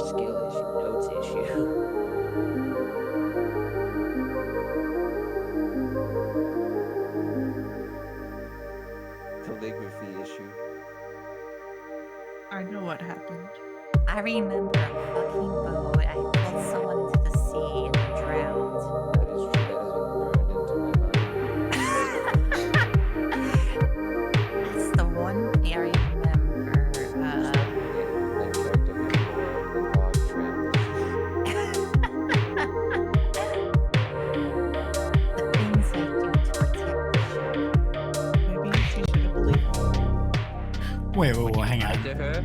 skill issue, notes issue. Calligraphy issue. I know what happened. I remember a fucking boat. I pulled someone into the sea and they drowned. That is true. That has been burned into my mind. That's the one thing I remember. That character had the log tramp. The things I do to protect the ship. Maybe she should have believed me. Wait, hang on. To her?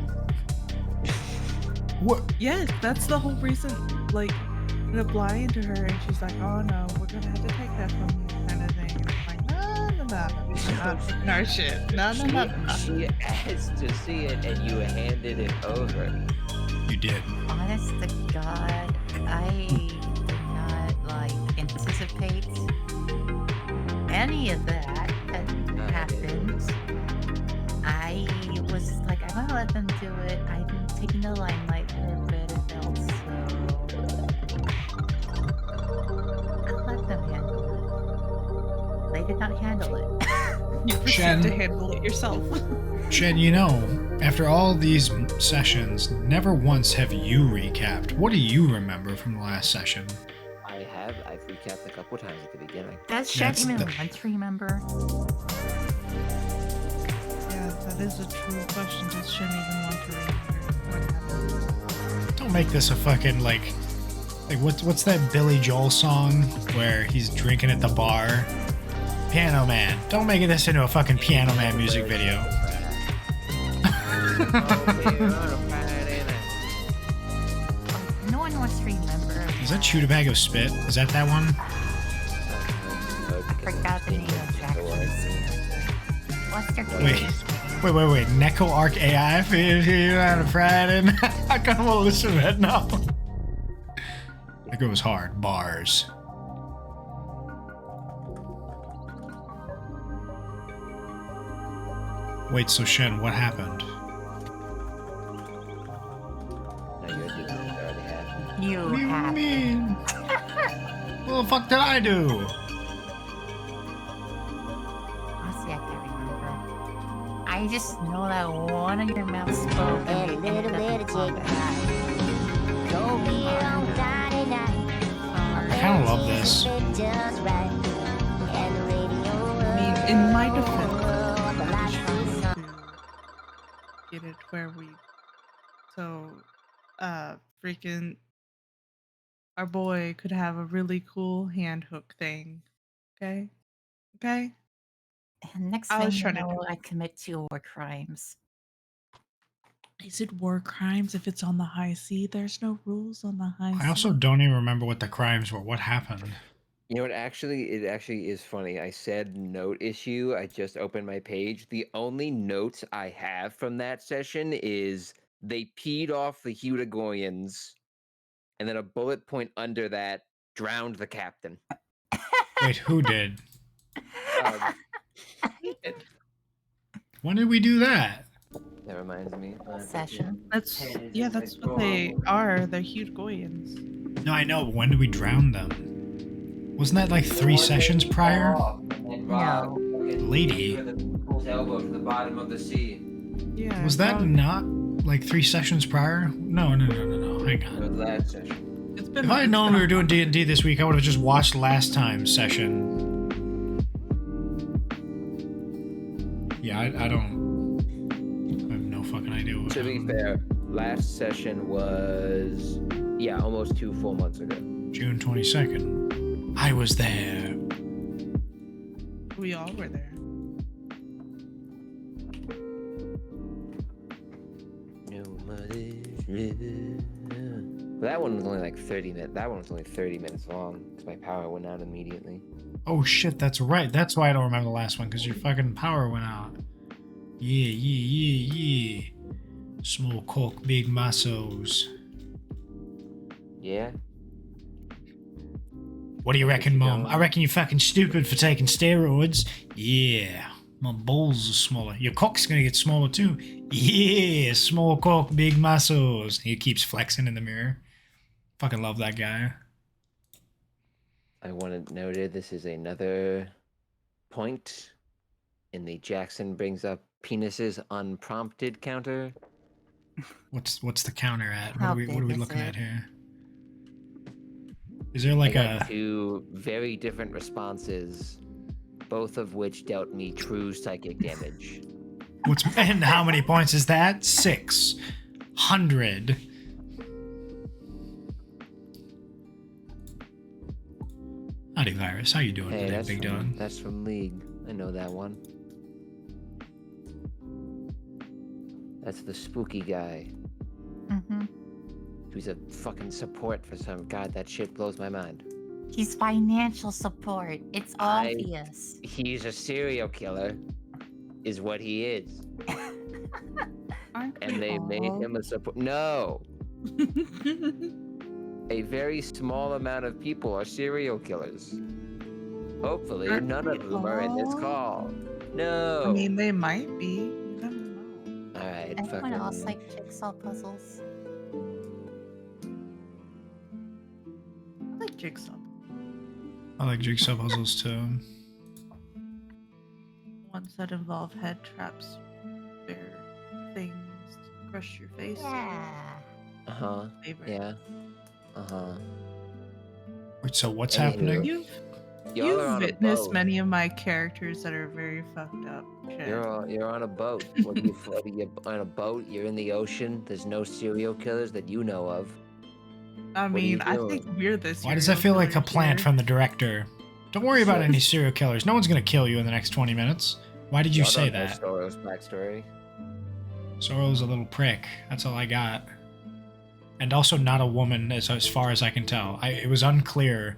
What? Yes, that's the whole reason. Like, ended up lying to her, and she's like, "Oh no, we're gonna have to take that from you," kind of thing. And I'm like, no, not taking our shit. No. She asked to see it, and you handed it over. You did. Honest to God, I did not anticipate any of that happened. I was like, I'm gonna let them do it. I'm taking the limelight for a bit, it felt so. I'll let them handle it. They did not handle it. You Shen. proceed to handle it yourself. Shen, you know, after all these sessions, never once have you recapped. What do you remember from the last session? I've recapped a couple times at the beginning. Does Shen That's even the- want to remember? Yeah, that is a true question. Does Shen even want to remember what happened? Don't make this a fucking like what's that Billy Joel song where he's drinking at the bar? Piano Man. Don't make this into a fucking Piano Man music video. No one wants to remember. Is that Chew Tobacco Spit? Is that one? I forgot the name of Jackson's. What's their Wait. Neko Arc AI for you on a Friday night. I kind of want to listen to that now. That goes hard. Bars. Wait, so Shen, what happened? No, you're doing it. I already have. You What do you have mean? What the fuck did I do? Honestly, I can't remember. I just know that one of your mouths spoke and we ended up in combat. I kind of love this. I mean, in my defense, to get it where we, freaking, our boy could have a really cool hand hook thing. Okay? And next I thing was you trying to know, do- I commit 2 war crimes. Is it war crimes if it's on the high sea? There's no rules on the high sea. I also don't even remember what the crimes were. What happened? You know what? It actually is funny. I said note issue. I just opened my page. The only notes I have from that session is they peed off the Hudagoyans, and then a bullet point under that drowned the captain. Wait, who did? When did we do that? That reminds me. Session. That's what they are. They're huge Goyans. No, I know, but when did we drown them? Wasn't that like 3 sessions prior? No. Lady. Elbow to the bottom of the sea. Yeah. Was that Rob- not like 3 sessions prior? No. Hang on. The last session. It's been. If I had known we were doing D&D this week, I would have just watched last time's session. Yeah, I don't... I have no fucking idea what To be happened. fair, last session was almost 2 full months ago. June 22nd. I was there. We all were there. That one was only like 30 minutes. That one was only 30 minutes long because my power went out immediately. Oh shit, that's right. That's why I don't remember the last one, because your fucking power went out. Yeah. Small cock, big muscles. Yeah. What do you reckon, Mom? I reckon you're fucking stupid for taking steroids. Yeah. My balls are smaller. Your cock's gonna get smaller too. Yeah, small cock, big muscles. He keeps flexing in the mirror. Fucking love that guy. I want it noted this is another point in the Jackson brings up penises unprompted counter. What's the counter at? How What are big we is looking it? at here? Is there I like got a two very different responses, both of which dealt me true psychic damage. what's and how many points is that? 600. Howdy, Virus. How you doing Hey, today, big dog? that's from League. I know that one. That's the spooky guy. Mm-hmm. Who's a fucking support for some god. That shit blows my mind. He's financial support. It's obvious. He's a serial killer, is what he is. Aren't And we they made all? him a support. No, a very small amount of people are serial killers. Hopefully, Aren't none we of them are in this all? call. No. I mean, they might be. You never know. all right, Anyone fucking. else like jigsaw puzzles? I like jigsaw. I like jigsaw puzzles too. Ones that involve head traps, bear things, to crush your face. Yeah. Uh huh. Favorite. Yeah. Uh huh. Wait, so what's Anywho. happening? You've Y'all are on a witnessed boat. many of my characters that are very fucked up. Shit. You're on a boat. What are you on a boat? You're in the ocean. There's no serial killers that you know of. I what are you mean, I think doing? we're the Why does that feel serial like a killers plant here. from the director? Don't worry about Yes. any serial killers. No one's gonna kill you in the next 20 minutes. Why did you Y'all say don't know that? Soros' backstory. Sorrel's a little prick. That's all I got. And also not a woman, as far as I can tell. It was unclear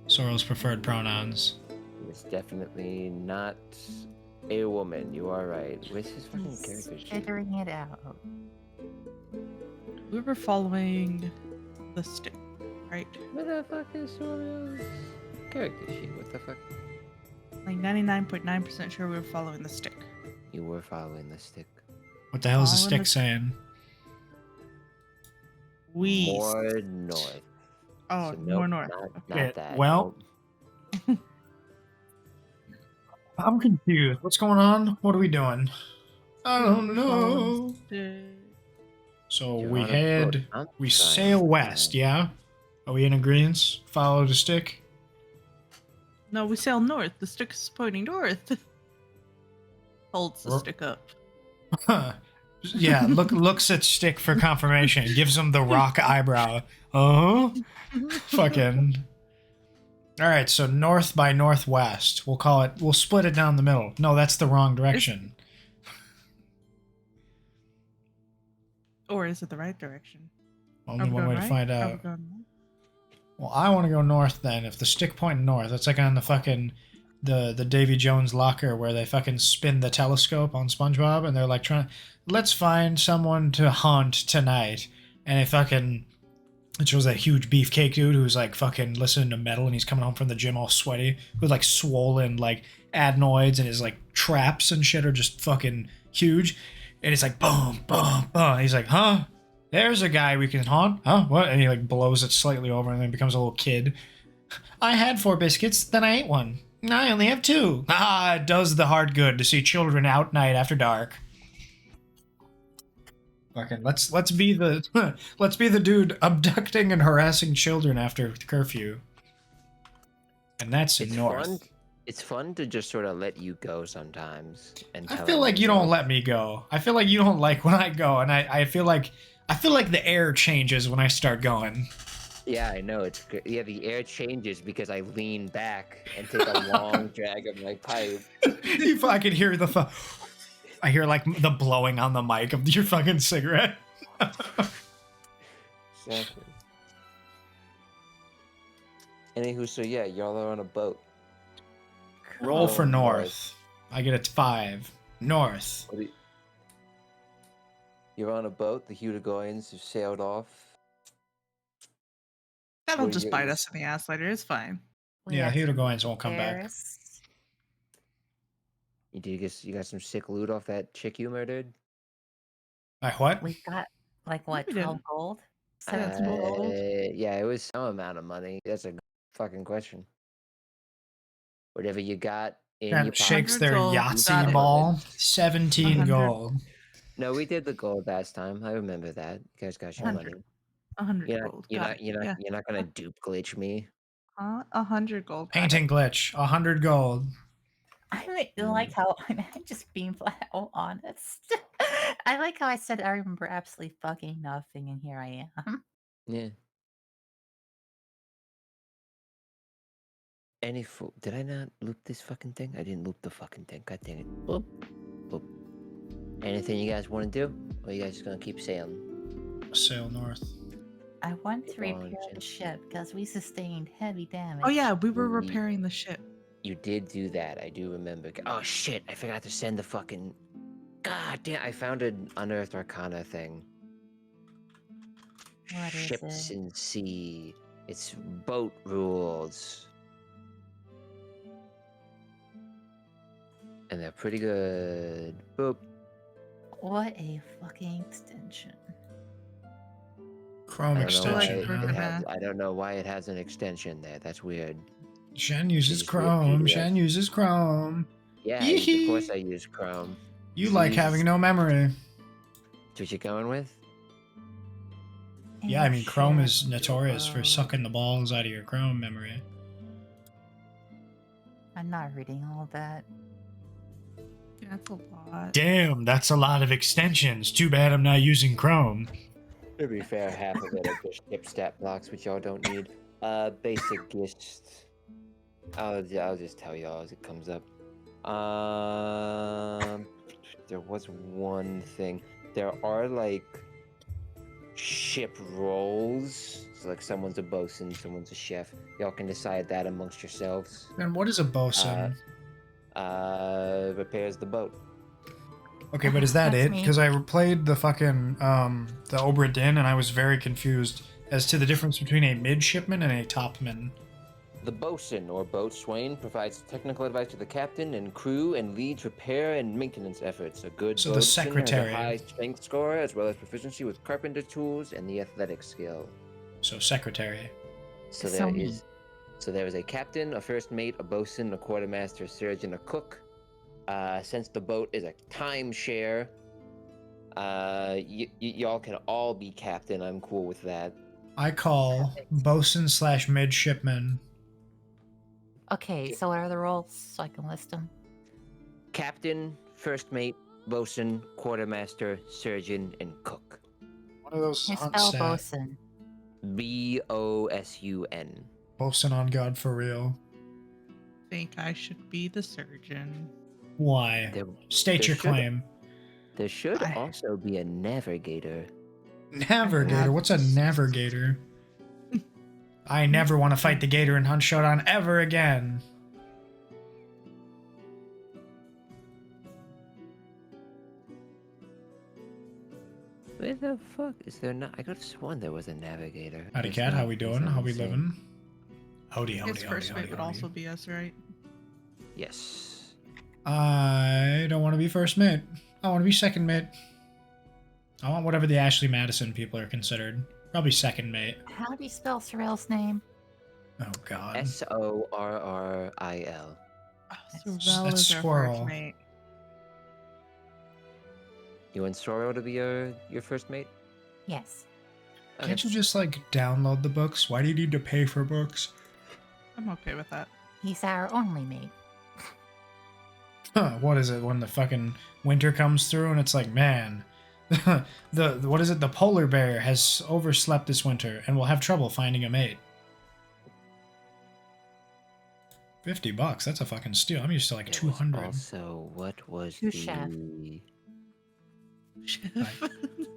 Sorrel's preferred pronouns. It's definitely not a woman. You are right. Where's his fucking He's character sheet? figuring it out. We were following the stick, right? Where the fuck is Soros' character sheet? What the fuck? Like 99.9% sure we were following the stick. You were following the stick. What the hell's the Following stick the- saying? We. More north. Oh, So more nope, north. Not, Okay. not Yeah, that. well- Nope. I'm confused. What's going on? What are we doing? I don't We're know. following the stick. So You're we on a boat. head, I'm we trying sail to west, find- yeah? Are we in agreement? Follow the stick? No, we sail north. The stick is pointing north. Holds the Or- stick up. Huh. Yeah, looks at stick for confirmation. Gives him the rock eyebrow. Uh-huh. Fucking. All right, so north by northwest. We'll split it down the middle. No, that's the wrong direction. Or is it the right direction? Only Are we one going way to right? find Are we out. going north? Well, I want to go north then. If the stick pointing north, that's like on the fucking the Davy Jones locker where they fucking spin the telescope on SpongeBob and they're like let's find someone to haunt tonight. And it shows that huge beefcake dude who's like fucking listening to metal and he's coming home from the gym all sweaty with like swollen like adenoids and his like traps and shit are just fucking huge. And it's like boom, boom, boom. He's like, huh? There's a guy we can haunt. Huh? What? And he like blows it slightly over and then becomes a little kid. I had 4 biscuits, then I ate one. I only have 2. Ah, it does the heart good to see children out night after dark. Fucking let's be the let's be the dude abducting and harassing children after curfew. And that's in It's north. fun. It's fun to just sort of let you go sometimes. And I tell feel like everyone you don't no. let me go. I feel like you don't like when I go, and I feel like the air changes when I start going. Yeah, I know. It's great. Yeah, the air changes because I lean back and take a long drag of my pipe. If I could hear I hear like the blowing on the mic of your fucking cigarette. Exactly. Anywho, so yeah, y'all are on a boat. Roll for Oh, north. I get a 5. North. What do you're on a boat. The Hudagoyans have sailed off. That'll What do just you- bite us in the ass later. It's fine. We Yeah, have some Hudagoyans won't come back. bears. You got some sick loot off that chick you murdered? Like what? We got like what, we 12 didn't. gold? Yeah, 17 gold? Yeah, it was some amount of money. That's a good fucking question. Whatever you got in Shen your shakes 100 pocket. their gold, got Yahtzee it. ball. 17 100, gold. No, we did the gold last time. I remember that. You guys got your 100, money. 100 gold, got it. Yeah. You're not gonna dupe glitch me. 100 gold, got Painting it. glitch. 100 gold. I like how I'm just being flat out honest. I like how I said I remember absolutely fucking nothing, and here I am. Yeah. Any fool? Did I not loop this fucking thing? I didn't loop the fucking thing. God dang it. Boop. Boop. Anything you guys want to do? Or you guys just gonna keep sailing? Sail north. I want to Come on, repair the Jen. ship because we sustained heavy damage. Oh yeah, we were Ye- repairing the ship. You did do that. I do remember. Oh shit! I forgot to send the fucking. God damn! I found an unearthed arcana thing. What is Ships it? in sea. It's boat rules. And they're pretty good. Boop. What a fucking extension. Chrome I don't know extension. why Like, it huh? has. I don't know why it has an extension there. That's weird. Shen uses Should just be a Chrome. PDF. Shen uses Chrome. Yeah, of course I use Chrome. You like having no memory. That's what you're going with? Yeah, I mean, Chrome Shit. is notorious for sucking the balls out of your Chrome memory. I'm not reading all that. Yeah, that's a lot. Damn, that's a lot of extensions. Too bad I'm not using Chrome. To be fair, half of it are just ship stat blocks, which y'all don't need. Basic gist. I'll just tell y'all as it comes up. There was one thing. There are like ship roles. So like someone's a bosun, someone's a chef. Y'all can decide that amongst yourselves. And what is a bosun? Repairs the boat. Okay, but is that That's it? me. Because I played the fucking, the Obra Dinn, and I was very confused as to the difference between a midshipman and a topman. The bosun, or boatswain, provides technical advice to the captain and crew and leads repair and maintenance efforts. A good So the boatswain secretary. has a high strength score, as well as proficiency with carpenter tools and the athletic skill. So secretary. So So there me. is, so there is a captain, a first mate, a bosun, a quartermaster, a surgeon, a cook. Since the boat is a timeshare, y'all can all be captain. I'm cool with that. I call bosun / midshipman. Okay, so what are the roles so I can list them? Captain, first mate, bosun, quartermaster, surgeon, and cook. One of those I hunt spell stat. bosun. BOSUN. Bosun on God for real. Think I should be the surgeon. Why? There, State there your should- claim. there should I- also be a navigator. Navigator? What's a navigator? I never want to fight the gator in Hunt Showdown ever again. Where the fuck is there not? I could have sworn there was a navigator. Howdy It's cat, how not- we it's doing? not How we the same. living? Howdy, howdy, His howdy, first howdy, mate would howdy. also be us, right? Yes. I don't want to be first mate. I want to be second mate. I want whatever the Ashley Madison people are considered. Probably second mate. How do you spell Sorrel's name? Oh god. SORRIL. Oh, That's Sorrel is our squirrel. first mate. You want Sorrel to be your first mate? Yes. Okay. Can't you just like download the books? Why do you need to pay for books? I'm okay with that. He's our only mate. Huh, what is it when the fucking winter comes through and it's like, man, the what is it? The polar bear has overslept this winter and will have trouble finding a mate. $50, that's a fucking steal. I'm used to like There was 200. Also, what was Who's the? chef? Chef.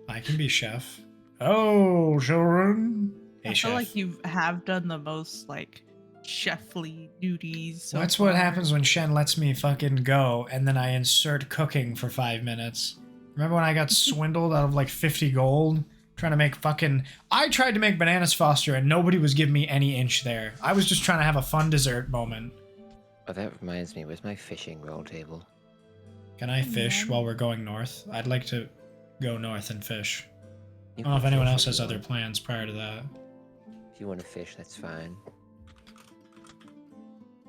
I can be chef. Oh, children. Hey, I chef. feel like you have done the most like chefly duties. So That's what far. happens when Shen lets me fucking go and then I insert cooking for 5 minutes. Remember when I got swindled out of like 50 gold? Trying to make fucking... I tried to make bananas foster and nobody was giving me any inch there. I was just trying to have a fun dessert moment. Oh, that reminds me. Where's my fishing roll table? Can I fish Yeah. while we're going north? I'd like to... go north and fish. I You don't know if can anyone fish else if has you other want. plans prior to that. If you want to fish, that's fine.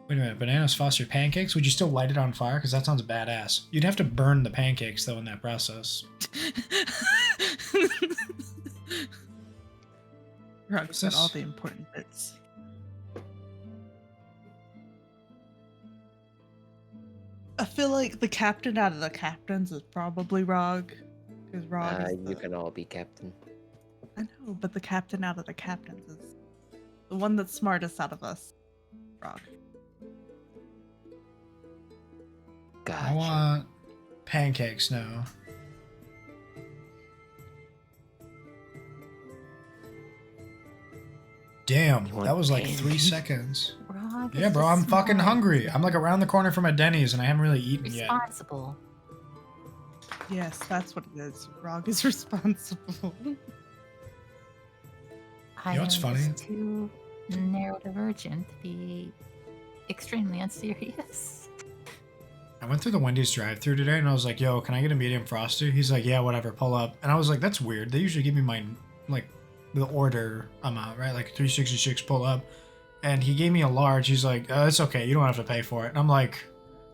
Wait a minute, bananas foster pancakes? Would you still light it on fire? Because that sounds badass. You'd have to burn the pancakes, though, in that process. Rug What's said all this? the important bits. I feel like the captain out of the captains is probably Rog. Because Rog is You can all be captain. I know, but the captain out of the captains is the one that's smartest out of us. Rog. Gotcha. I want pancakes now. Damn, You want that was like 3 pancakes? seconds. Rog Yeah, is bro, the I'm fucking smart, hungry. I'm like around the corner from a Denny's and I haven't really eaten yet. responsible. Yes, that's what it is. Rog is responsible. I know what's am funny? just too neurodivergent to be extremely unserious. I went through the Wendy's drive-thru today and I was like, yo, can I get a medium frosty? He's like, yeah, whatever, pull up. And I was like, that's weird. They usually give me my, like, the order amount, right? Like 366 pull up. And he gave me a large. He's like, it's okay. You don't have to pay for it. And I'm like,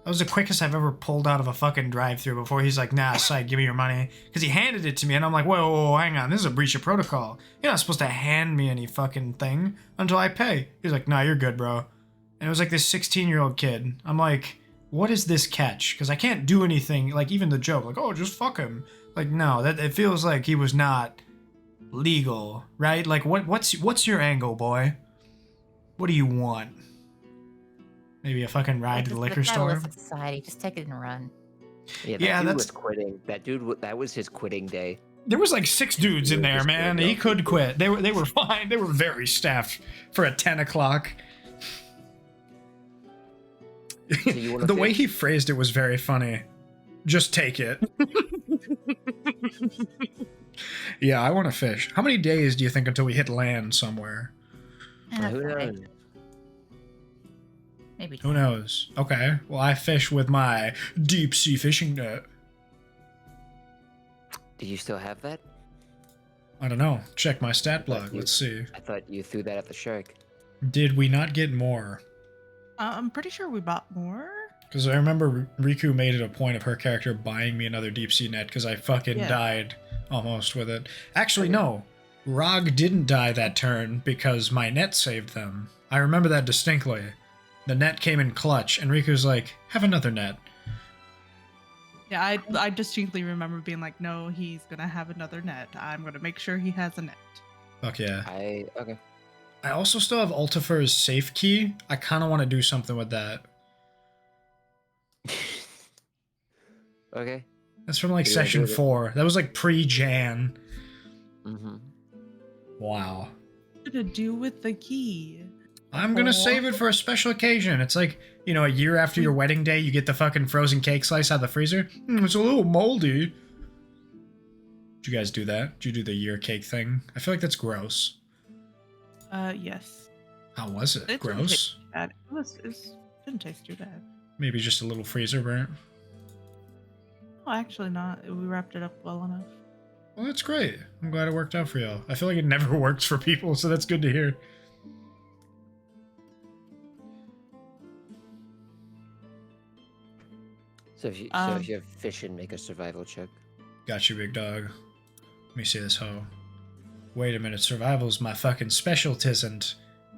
that was the quickest I've ever pulled out of a fucking drive-thru before. He's like, nah, psych, give me your money. Because he handed it to me and I'm like, whoa, hang on. This is a breach of protocol. You're not supposed to hand me any fucking thing until I pay. He's like, nah, you're good, bro. And it was like this 16-year-old kid. I'm like, what is this catch? Because I can't do anything, like even the joke, like, oh, just fuck him. Like, no, that it feels like he was not legal, right? Like, what's your angle, boy? What do you want? Maybe a fucking ride to the liquor store? Capitalistic society, just take it and run. Yeah, that Yeah, dude that's- was quitting. That dude, that was his quitting day. There was like 6 dudes in there, man. He could quit. They were fine. They were very staffed for a 10 o'clock. So you wanna The way fish? he phrased it was very funny. Just take it. Yeah, I want to fish. How many days do you think until we hit land somewhere? Who Okay, knows? maybe Who knows? Okay, well, I fish with my deep sea fishing net. Do you still have that? I don't know. Check my stat block. you- Let's see. I thought you threw that at the shark. Did we not get more? I'm pretty sure we bought more. Because I remember Riku made it a point of her character buying me another deep sea net because I fucking Yeah. died almost with it. Actually, no. Rog didn't die that turn because my net saved them. I remember that distinctly. The net came in clutch, and Riku's like, have another net. Yeah, I distinctly remember being like, no, he's gonna have another net. I'm gonna make sure he has a net. Fuck yeah. Okay. I also still have Ultifer's safe key. I kind of want to do something with that. Okay. That's from like What do you wanna do session with it? 4. That was like pre-Jan. Mm-hmm. Wow. What to do with the key? I'm gonna save it for a special occasion. It's like, you know, a year after your wedding day, you get the fucking frozen cake slice out of the freezer. It's a little moldy. Did you guys do that? Did you do the year cake thing? I feel like that's gross. Yes. How was it? It didn't Gross? taste bad. It didn't taste too bad. Maybe just a little freezer burnt. Oh, actually not. We wrapped it up well enough. Well, that's great. I'm glad it worked out for y'all. I feel like it never works for people, so that's good to hear. So if you have fish and make a survival check. Got you, big dog. Let me see this hoe. Wait a minute, survival's my fucking specialtism.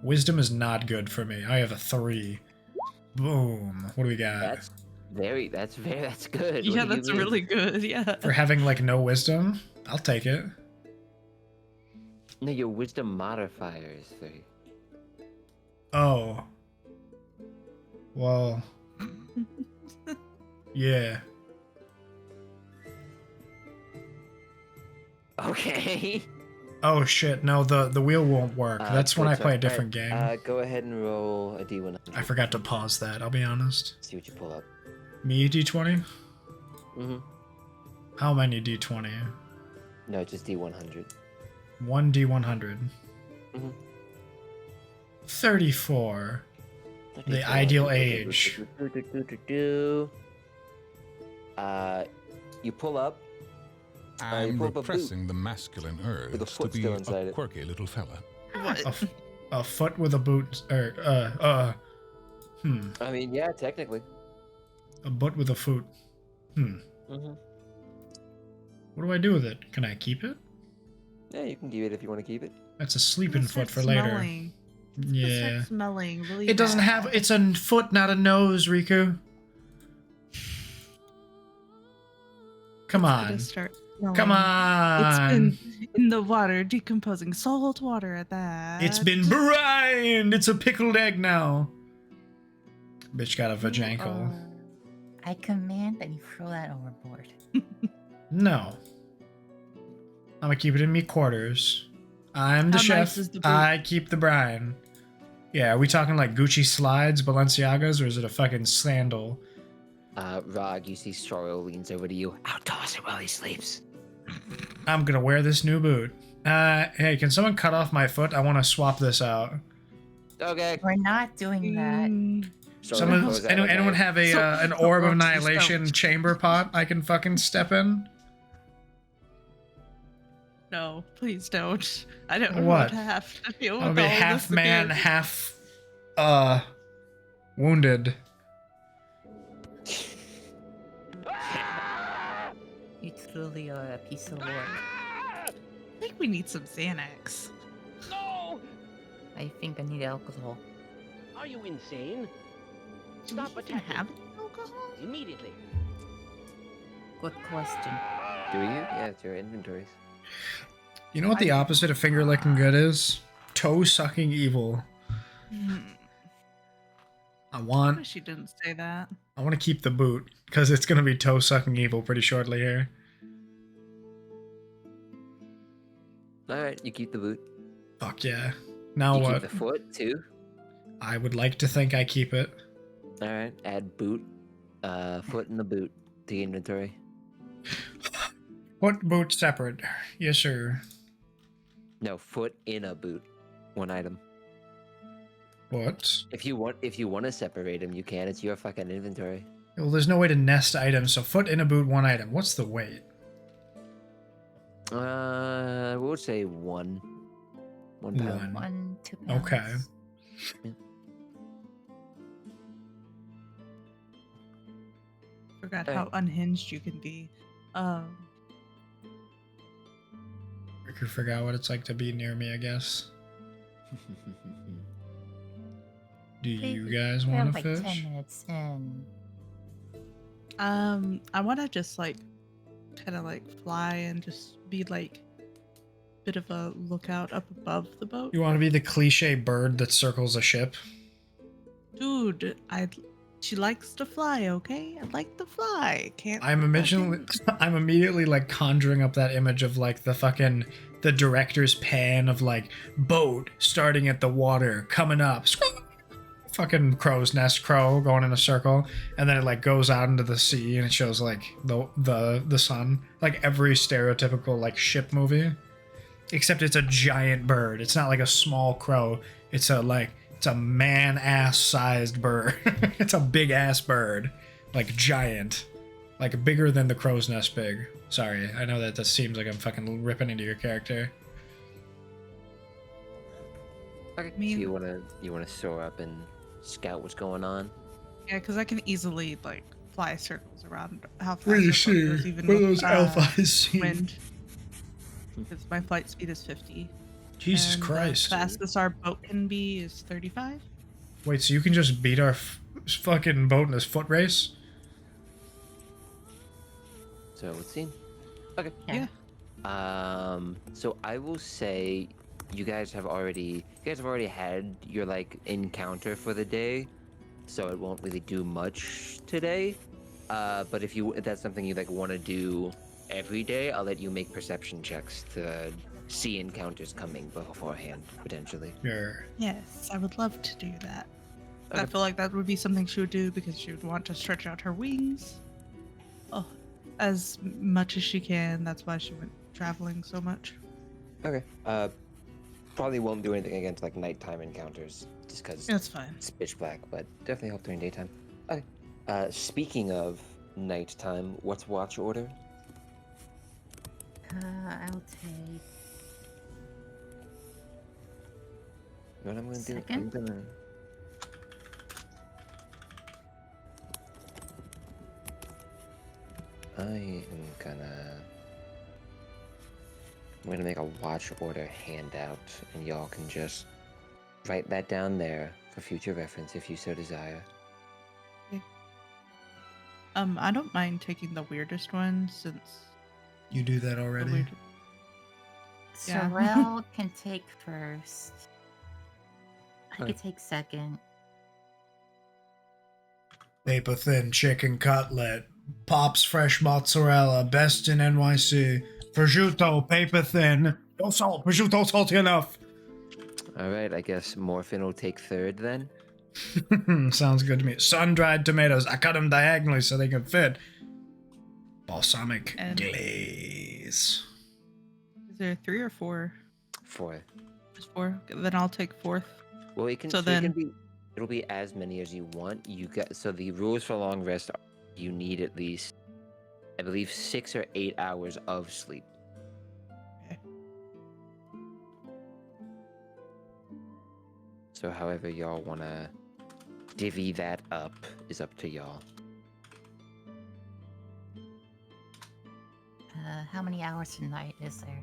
Wisdom is not good for me. I have a 3. Boom. What do we got? That's good. Yeah, What do you that's mean? really good. Yeah. For having like no wisdom? I'll take it. No, your wisdom modifier is 3. Oh. Well. Yeah. Okay. Oh shit, no, the wheel won't work. That's when I That's play a alright. different game. Go ahead and roll a D100. I forgot to pause that, I'll be honest. See what you pull up. Me, D20? Mm-hmm. How many D20? No, just D100. 1 D100. Mhm. 34. The ideal age. You pull up, you I'm pull up a boot repressing the masculine with a urge to foot be still a inside it. quirky little fella. A foot with a boot, or I mean, yeah, technically. a butt with a foot. Mm-hmm. What do I do with it? Can I keep it? Yeah, you can keep it if you want to keep it. That's a sleeping It'll foot start for later. smelling. It'll Yeah. start smelling really It doesn't have. bad. It's a foot, not a nose, Riku. Come It's on. gonna start smelling. Come on. It's been in the water, decomposing. Salt water at that. It's been brined. It's a pickled egg now. Bitch got a vajankle. I command that you throw that overboard. No. I'm gonna keep it in me quarters. I'm the How chef. nice is the boot? I keep the brine. Yeah, are we talking like Gucci slides, Balenciagas, or is it a fucking sandal? Rog, you see Sorrow leans over to you. I'll toss it while he sleeps. I'm gonna wear this new boot. Hey, can someone cut off my foot? I want to swap this out. Okay. We're not doing that. Sorrow Someone, goes out, anyone okay. have a So- an so orb of roaches annihilation don't. chamber pot I can fucking step in? No, please don't. I don't What? want to have to deal I'll with be all half this man, again. half wounded. You truly are a piece of work. I think we need some Xanax. No! I think I need alcohol. Are you insane? Do we Stop even attacking have alcohol? immediately. Good question. Do you? Yeah, it's your inventories. You know what the opposite of finger licking good is? Toe sucking evil. I I want wish you didn't say that. to keep the boot because it's gonna be toe sucking evil pretty shortly here. Alright, you keep the boot. Fuck yeah. Now you what? keep the foot, too. I would like to think I keep it. Alright, add boot. Foot in the boot. The inventory. Foot boot separate. Yes, sir. No, foot in a boot. One item. What? If you want to separate them, you can. It's your fucking inventory. Well, there's no way to nest items, so foot in a boot, one item. What's the weight? We'll say 1 pound. 1, 2 pounds. Okay. Forgot Hey. how unhinged you can be. Riku forgot what it's like to be near me, I guess. Do you guys We're want to like fish? 10 minutes in. I want to just like, kind of like fly and just be like, bit of a lookout up above the boat. You want to be the cliche bird that circles a ship? Dude, she likes to fly, okay? I'd like to fly. Can't. I'm immediately like conjuring up that image of like the director's pan of like boat starting at the water, coming up, fucking crow's nest crow going in a circle, and then it like goes out into the sea and it shows like the sun, like every stereotypical like ship movie, except it's a giant bird. It's not like a small crow. It's a man-ass sized bird. It's a big ass bird, like giant, like bigger than the crow's nest big. Sorry, I know that seems like I'm fucking ripping into your character. Okay. Me- So you wanna soar up and scout what's going on? Yeah, because I can easily like fly circles around how fast the boat goes, even with, eyes see? wind. Because my flight speed is 50. Jesus and Christ. The fastest our boat can be is 35. Wait, so you can just beat our fucking boat in this foot race? So it would seem. Okay. Yeah. So I will say you guys have already had your like encounter for the day, so it won't really do much today. But if that's something you like want to do every day, I'll let you make perception checks to see encounters coming beforehand, potentially. Sure. Yes, I would love to do that. I Okay. feel like that would be something she would do because she would want to stretch out her wings. Oh, as much as she can. That's why she went traveling so much. Okay. Probably won't do anything against like nighttime encounters, just because That's fine. it's pitch black, but definitely help during daytime. Okay. Speaking of nighttime, what's watch order? I'll take What I'm gonna do? second. I'm gonna make a watch order handout, and y'all can just write that down there for future reference if you so desire. I don't mind taking the weirdest one since You do that the already. weird. Yeah. Sorrel can take first. I Okay. could take second. Paper thin chicken cutlet, Pop's fresh mozzarella, best in NYC. Prosciutto, paper thin. No salt. Prosciutto salty enough. All right, I guess Morphin will take third then. Sounds good to me. Sun-dried tomatoes. I cut them diagonally so they can fit. Balsamic And- glaze. Is there 3 or 4? Fourth. Just 4. Then I'll take 4th. Well, it can. So So it can then- be. It'll be as many as you want. You get. So the rules for long rest are you need at least, I believe, 6 or 8 hours of sleep. Okay. So however y'all wanna divvy that up is up to y'all. How many hours a night is there?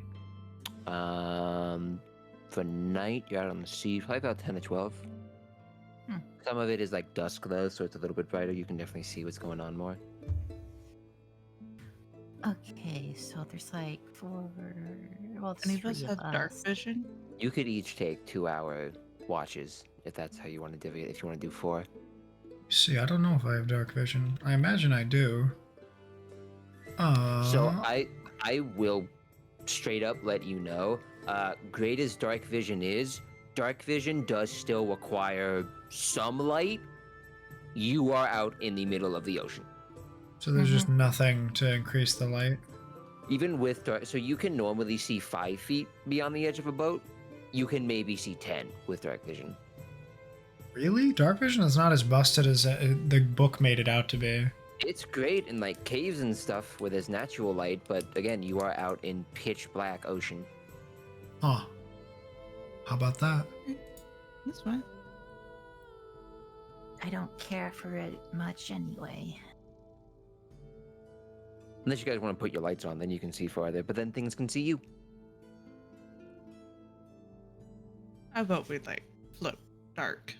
For night you're out on the sea, probably about 10 to 12. Hmm. Some of it is like dusk though, so it's a little bit brighter. You can definitely see what's going on more. Okay, so there's like 4. Well, Any of us three have dark us. vision? You could each take 2-hour watches if that's how you want to divvy it. If you want to do 4. See, I don't know if I have dark vision. I imagine I do. So I will straight up let you know. Great as dark vision is, dark vision does still require some light. You are out in the middle of the ocean. So there's just nothing to increase the light. Even with dark, so you can normally see 5 feet beyond the edge of a boat. You can maybe see 10 with dark vision. Really? Dark vision is not as busted as the book made it out to be. It's great in like caves and stuff where there's natural light, but again, you are out in pitch black ocean. Huh. How about that? That's fine. I don't care for it much anyway. Unless you guys want to put your lights on, then you can see farther, but then things can see you. How about we like float dark?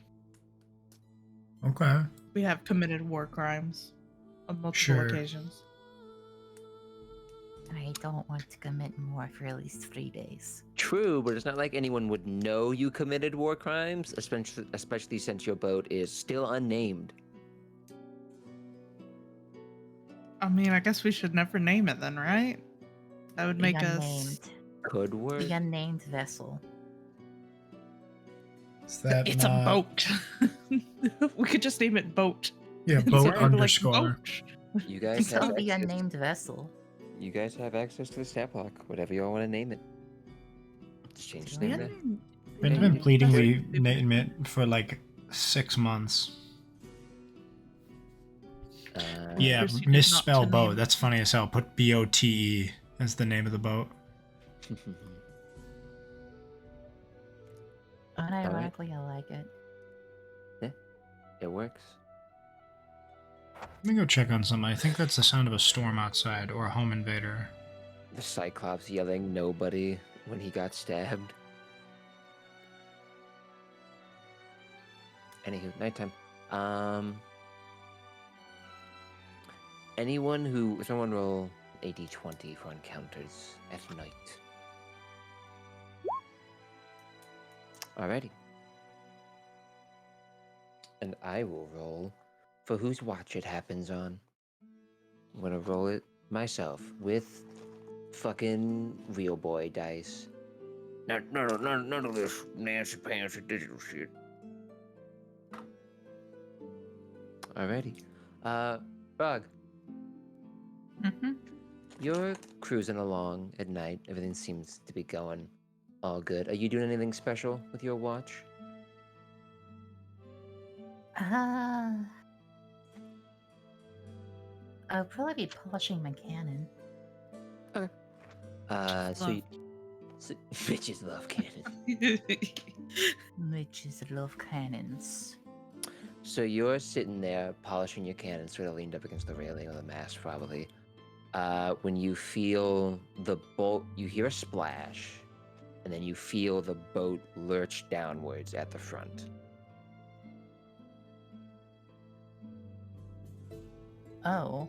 Okay. We have committed war crimes on multiple Sure. occasions. I don't want to commit more for at least 3 days. True, but it's not like anyone would know you committed war crimes, especially since your boat is still unnamed. I mean, I guess we should never name it then, right? That would The make unnamed. us. Could work. The unnamed vessel. Is that It's not... a boat. We could just name it boat. Yeah, Instead boat of, like, underscore. boat. You guys It's have called the access. unnamed vessel. You guys have access to the stat block, whatever y'all want to name it. Just change the Do name we? there. Ben's been pleading we name it for like 6 months. Yeah, Proceeded not to misspell boat. name. That's funny as hell. Put BOTE as the name of the boat. Unironically, I like it. It works. Let me go check on something. I think that's the sound of a storm outside or a home invader. The Cyclops yelling nobody when he got stabbed. Anywho, nighttime. Someone roll a d20 for encounters at night. Alrighty. And I will roll for whose watch it happens on. I'm gonna roll it myself with fucking real boy dice. None of this Nancy Pants digital shit. Alrighty. Bug, Mm-hmm. you're cruising along at night. Everything seems to be going all good. Are you doing anything special with your watch? I'll probably be polishing my cannon. So, Love. so bitches love cannon. Witches love cannons. So you're sitting there polishing your cannon, sort of leaned up against the railing or the mast, probably. When you feel the boat, you hear a splash, and then you feel the boat lurch downwards at the front. Oh.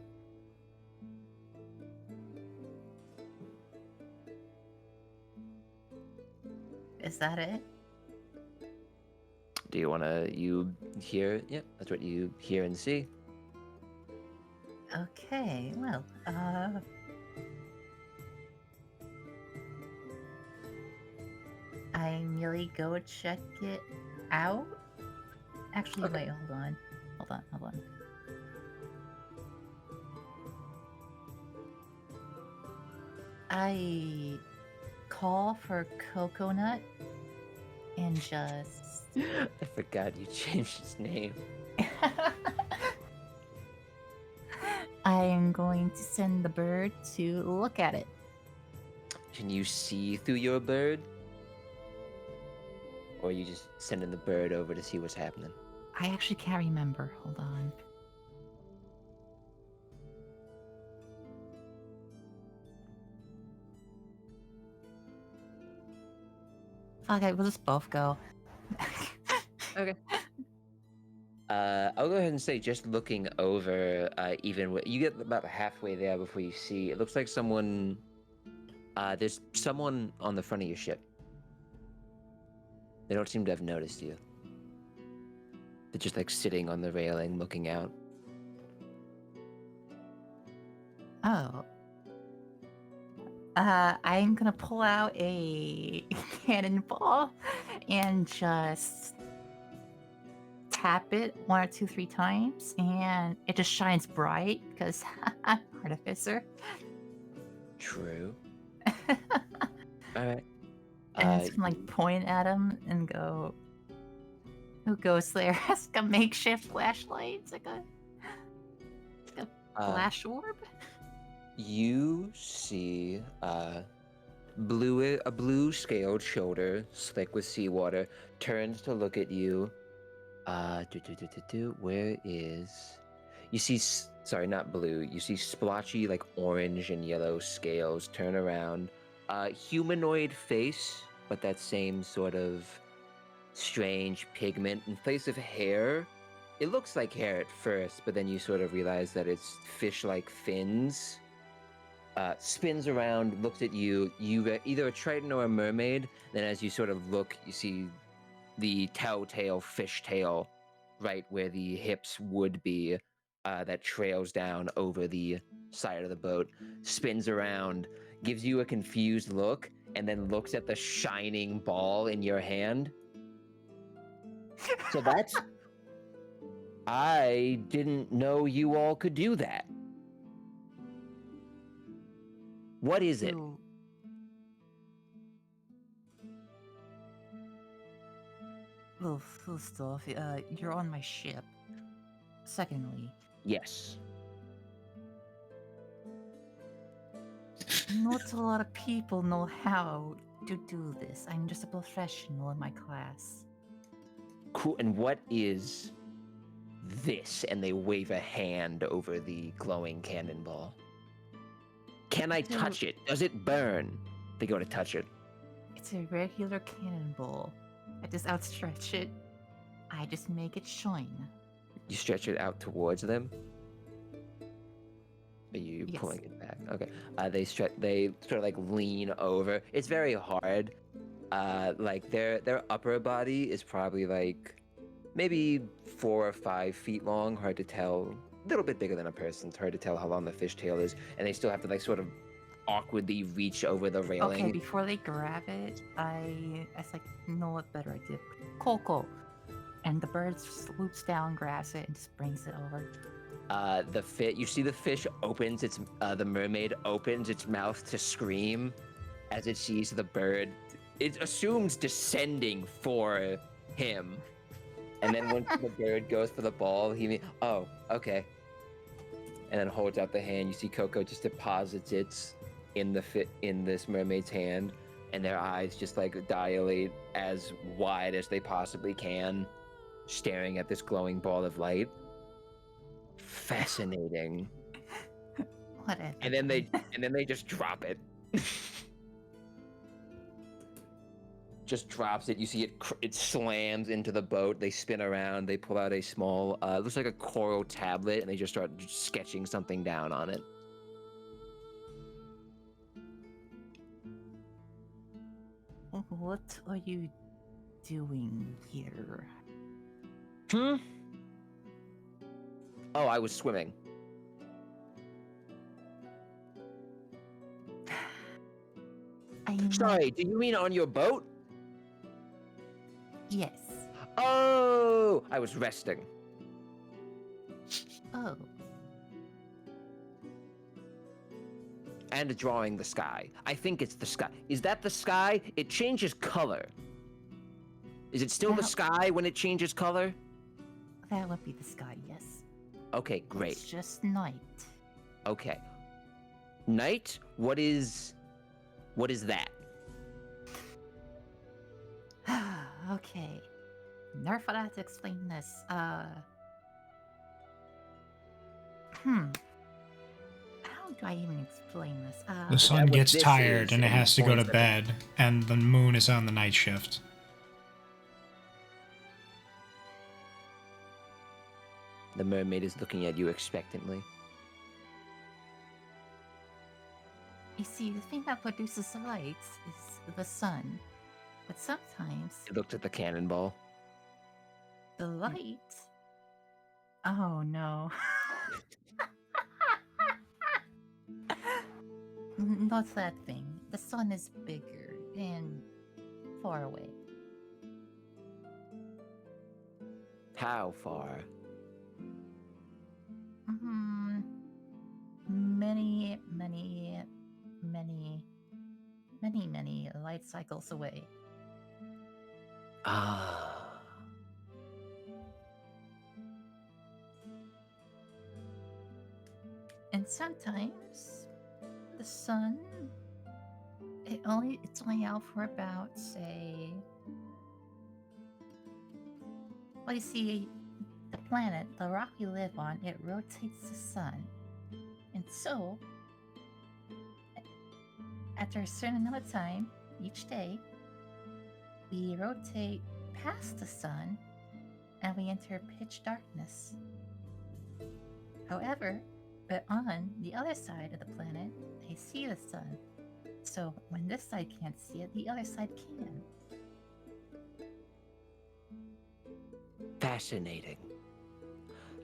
Is that it? Do you want to, you hear? Yep, that's what you hear and see. Okay, well, I merely go check it out. Actually, Okay. wait, hold on. I call for Coconut and just. I forgot you changed his name. I am going to send the bird to look at it. Can you see through your bird? Or are you just sending the bird over to see what's happening? I actually can't remember. Hold on. Fuck it, we'll just both go. Okay. I'll go ahead and say, just looking over, you get about halfway there before you see. It looks like someone. There's someone on the front of your ship. They don't seem to have noticed you. They're just like sitting on the railing, looking out. Oh. I'm gonna pull out a cannonball and just tap it 1 or 2, 3 times, and it just shines bright because I'm artificer. True. All right. And it's gonna like point at him and go. Who goes there? It's like a makeshift flashlight. It's like a flash orb. You see a blue scaled shoulder, slick with seawater, turns to look at you. Where is? You see, sorry, not blue. You see splotchy, like orange and yellow scales turn around. Humanoid face, but that same sort of strange pigment. In place of hair, it looks like hair at first, but then you sort of realize that it's fish-like fins. Spins around, looks at you. You either a Triton or a mermaid. Then as you sort of look, you see the telltale fish tail right where the hips would be, that trails down over the side of the boat, spins around, gives you a confused look, and then looks at the shining ball in your hand. So that's... I didn't know you all could do that. What is it? Well, first off, you're on my ship. Secondly, Yes. not a lot of people know how to do this. I'm just a professional in my class. Cool. And what is this? And they wave a hand over the glowing cannonball. Can I touch it? Does it burn? They go to touch it. It's a regular cannonball. I just outstretch it. I just make it shine. You stretch it out towards them. Are you Yes. pulling it back? Okay. They sort of like lean over. It's very hard. Like their upper body is probably like maybe 4 or 5 feet long. Hard to tell. A little bit bigger than a person. It's hard to tell how long the fishtail is, and they still have to like sort of awkwardly reach over the railing. Okay, before they grab it, I was like, you know what better idea? Coco. And the bird swoops down, grabs it, and just brings it over. You see the fish opens the mermaid opens its mouth to scream as it sees the bird. It assumes descending for him. And then once the bird goes for the ball, oh, okay. And then holds out the hand. You see Coco just deposits its in this mermaid's hand, and their eyes just like dilate as wide as they possibly can, staring at this glowing ball of light. Fascinating. Whatever. And then they just drop it. Just drops it. You see it slams into the boat. They spin around. They pull out a small, looks like a coral tablet, and they just start sketching something down on it. What are you doing here? Oh, I was swimming. Sorry, do you mean on your boat? Yes. Oh, I was resting. Oh. And drawing the sky. I think it's the sky. Is that the sky? It changes color. Is it still the That- sky when it changes color? That would be the sky, yes. Okay, great. It's just night. Okay. Night? What is that? Okay. Nerf would have to explain this. How do I even explain this? The sun what gets this tired is, and it and has to go to points at bed, and the moon is on the night shift. The mermaid is looking at you expectantly. You see, the thing that produces the lights is the sun. But sometimes It looked at the cannonball. the light. Oh no. Not that thing. The sun is bigger and far away. How far? Many, many, many, many, many light cycles away. Ah. And sometimes the sun it's only out for about, say, well, you see, the planet, the rock we live on, it rotates the sun. And so, after a certain amount of time, each day, we rotate past the sun and we enter pitch darkness. However, but on the other side of the planet, they see the sun. So when this side can't see it, the other side can. Fascinating.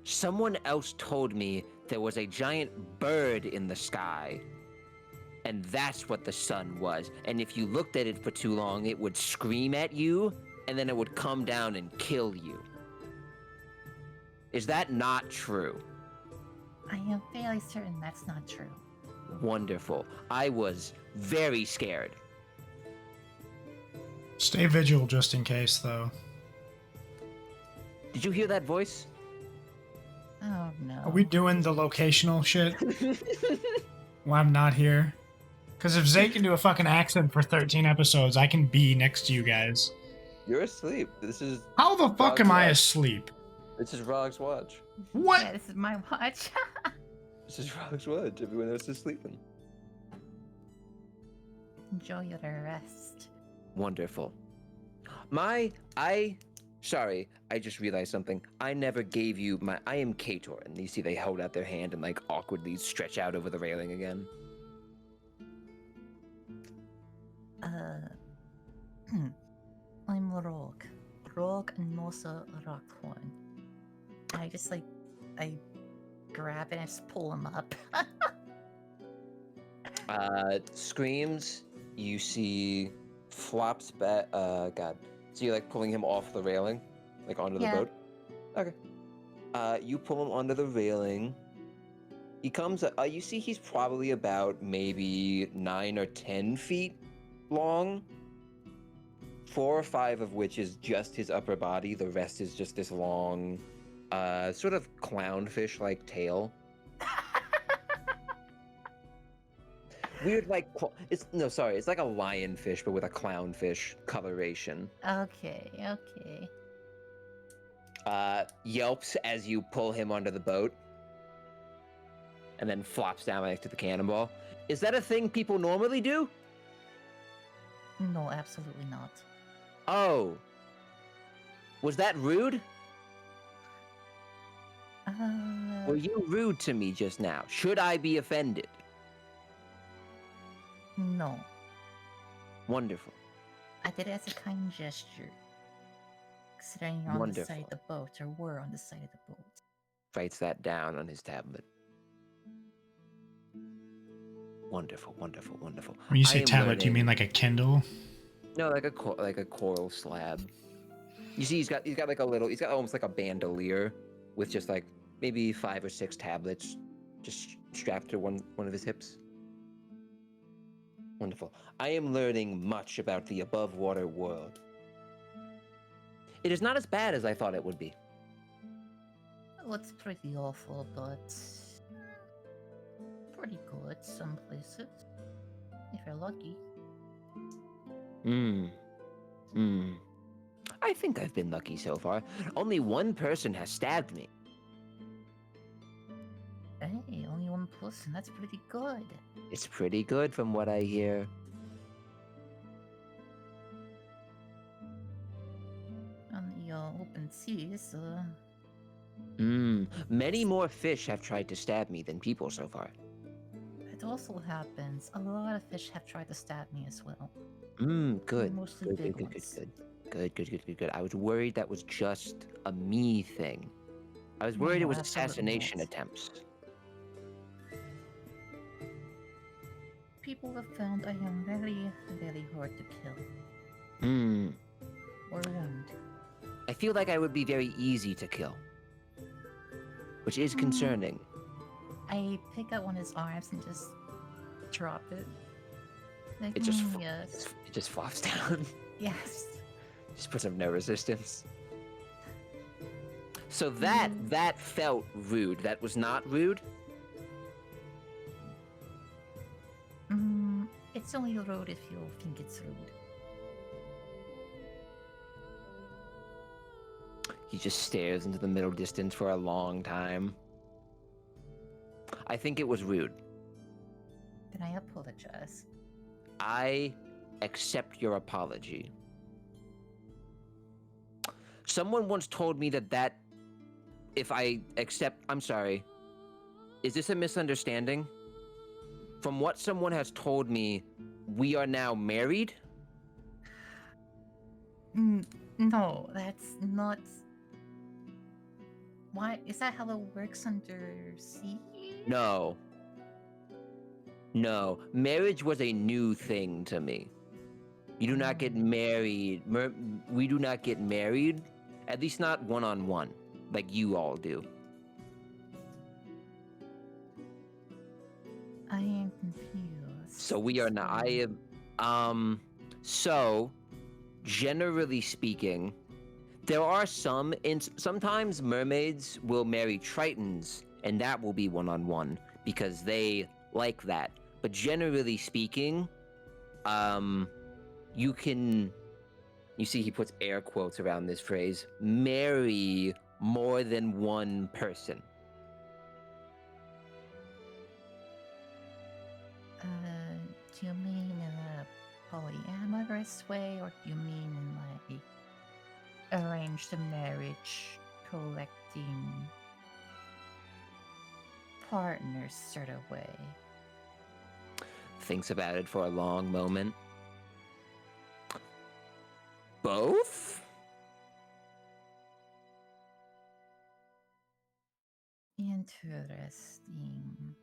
Someone else told me there was a giant bird in the sky. And that's what the sun was. And if you looked at it for too long, it would scream at you, and then it would come down and kill you. Is that not true? I am fairly certain that's not true. Wonderful. I was very scared. Stay vigilant just in case, though. Did you hear that voice? Oh no. Are we doing the locational shit when I'm not here? Because if Zay can do a fucking accent for 13 episodes, I can be next to you guys. You're asleep. This is How the fuck am I Watch. asleep? Rog's watch. What? Yeah, this is my watch. This is Rog's watch. Everyone else is sleeping. Enjoy your rest. Wonderful. Sorry, I just realized something. I never gave you I am Kator, and you see they hold out their hand and like awkwardly stretch out over the railing again. I'm Rogue. Rogue and Mosa Rockhorn. I grab it and just pull him up. Screams. You see flops back. God. So you're like pulling him off the railing, like onto Yeah. the boat. Okay. You pull him onto the railing. He comes. You see he's probably about maybe 9 or 10 feet long. 4 or 5 of which is just his upper body. The rest is just this long, sort of clownfish-like tail. Weird, like it's no, sorry, it's like a lionfish, but with a clownfish coloration. Okay, okay. Yelps as you pull him onto the boat, and then flops down next to the cannonball. Is that a thing people normally do? No, absolutely not. Oh, was that rude? Were you rude to me just now? Should I be offended? No. Wonderful. I did it as a kind gesture. Considering you're on the side of the boat, or were on the side of the boat. Writes that down on his tablet. Wonderful, wonderful, wonderful. When you I say am tablet, do you learning- mean like a Kindle? No, like a coral slab. You see, he's got like a little. He's got almost like a bandolier with just like maybe 5 or 6 tablets, just strapped to one of his hips. Wonderful. I am learning much about the above water world. It is not as bad as I thought it would be. Well, it's pretty awful, but pretty good some places. If you're lucky. I think I've been lucky so far. Only one person has stabbed me. Hey, only one person. That's pretty good. It's pretty good from what I hear. On the open seas, Many more fish have tried to stab me than people so far. it also happens. A lot of fish have tried to stab me as well. Good. Mostly big ones. Good. I was worried that was just a me thing. I was worried it was absolutely assassination not. attempts. People have found I am very, very hard to kill. Or wound. I feel like I would be very easy to kill. Which is concerning. I pick up one of his arms and just drop it. Like, It just yes. it just flops down. Yes. Just puts up no resistance. So that felt rude. That was not rude. It's only rude if you think it's rude. He just stares into the middle distance for a long time. I think it was rude. Then I apologize. I accept your apology. Someone once told me that if I accept, I'm sorry. Is this a misunderstanding? From what someone has told me, we are now married? No, that's not. Why is that how it works under sea? No. No. Marriage was a new thing to me. You do not get married. We do not get married. At least not one-on-one, like you all do. I am confused. So we are not. I am. So, generally speaking, there are sometimes mermaids will marry tritons, and that will be one-on-one because they like that. But generally speaking, you can. You see, he puts air quotes around this phrase. Marry more than one person. Do you mean in a polyamorous way, or do you mean in like arranged marriage, collecting partners sort of way? Thinks about it for a long moment. Both? Interesting.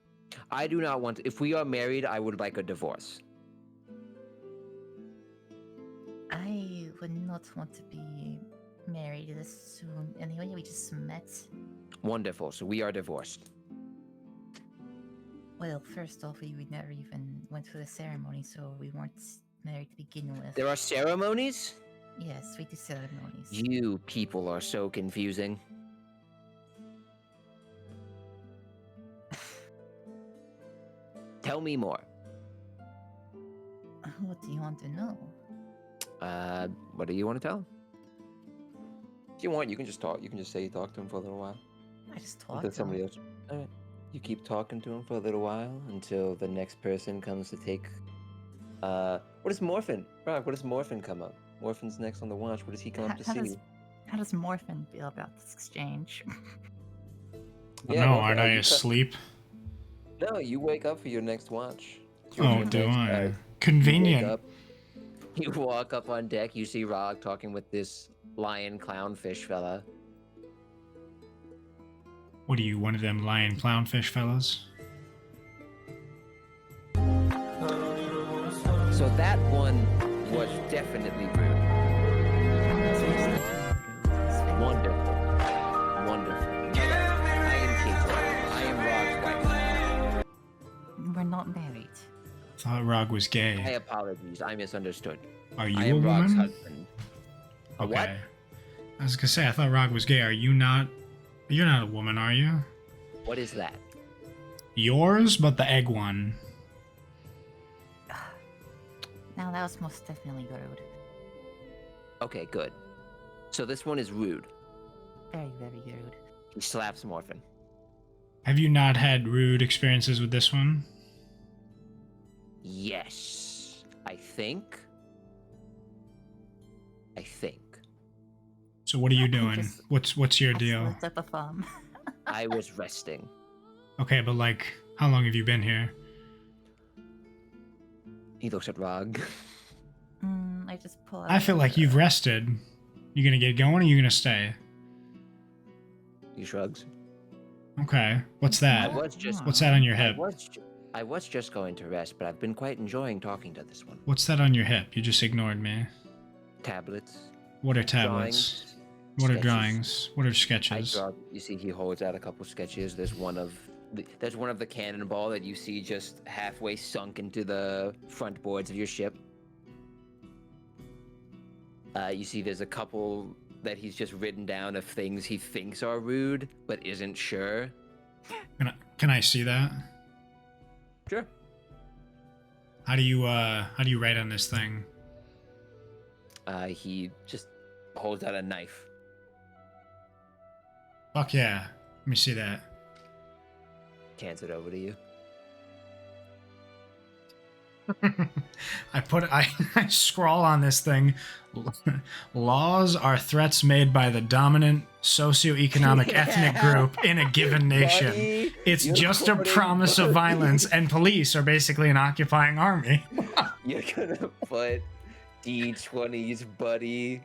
I do not want. If we are married, I would like a divorce. I would not want to be married this soon. Anyway, we just met. Wonderful. So we are divorced. Well, first off, we never even went through the ceremony, so we weren't married to begin with. There are ceremonies? Yes, we do ceremonies. You people are so confusing. Tell me more. What do you want to know? What do you want to tell him? If you want, you can just talk. You can just say you talked to him for a little while. I just talked Until to somebody him. else. All right. You keep talking to him for a little while until the next person comes to take. What is Morphin? Rob, what does Morphin come up? Morphin's next on the watch. What does he come up to see? How does Morphin feel about this exchange? Yeah, no, Morphin, aren't oh, I you asleep? No, you wake up for your next watch. Oh, Your do next, I? you wake Convenient. up, you walk up on deck, you see Rog talking with this lion clownfish fella. What are you, one of them lion clownfish fellas? So that one was definitely rude. Wonderful. Wonderful. I am Kate. I am Rog's wife. We're not married. I thought Rog was My gay. apologies. I misunderstood. Are you I a am Rog's woman? husband. Okay. What? I was gonna say, I thought Rog was gay. Are you not? You're not a woman, are you? What is that? Yours, but the egg one. Now that was most definitely rude. Okay, good. So this one is rude. Very, very rude. He slaps Morphin. Have you not had rude experiences with this one? Yes. I think. So what are you I doing? just- What's your I deal? slipped up a thumb. I was resting. Okay, but like, how long have you been here? He looks at Rog. I just pull out. I feel like you've rested. You gonna get going or you gonna stay? He shrugs. Okay. What's I that? was just. What's that on your hip? I was just going to rest, but I've been quite enjoying talking to this one. What's that on your hip? You just ignored me. Tablets. What are tablets? Drawings, What are sketches. drawings? What are I sketches? draw. You see, he holds out a couple sketches. There's one of the cannonball that you see just halfway sunk into the front boards of your ship. You see, there's a couple that he's just written down of things he thinks are rude but isn't sure. Can I see that? Sure. How do you write on this thing? He just holds out a knife. Fuck yeah. Let me see that. Hands it over to you. I scroll on this thing. Laws are threats made by the dominant socioeconomic ethnic group in a given nation. Buddy, It's you're just a quoting- promise of violence, and police are basically an occupying army. You're gonna put D20s, buddy.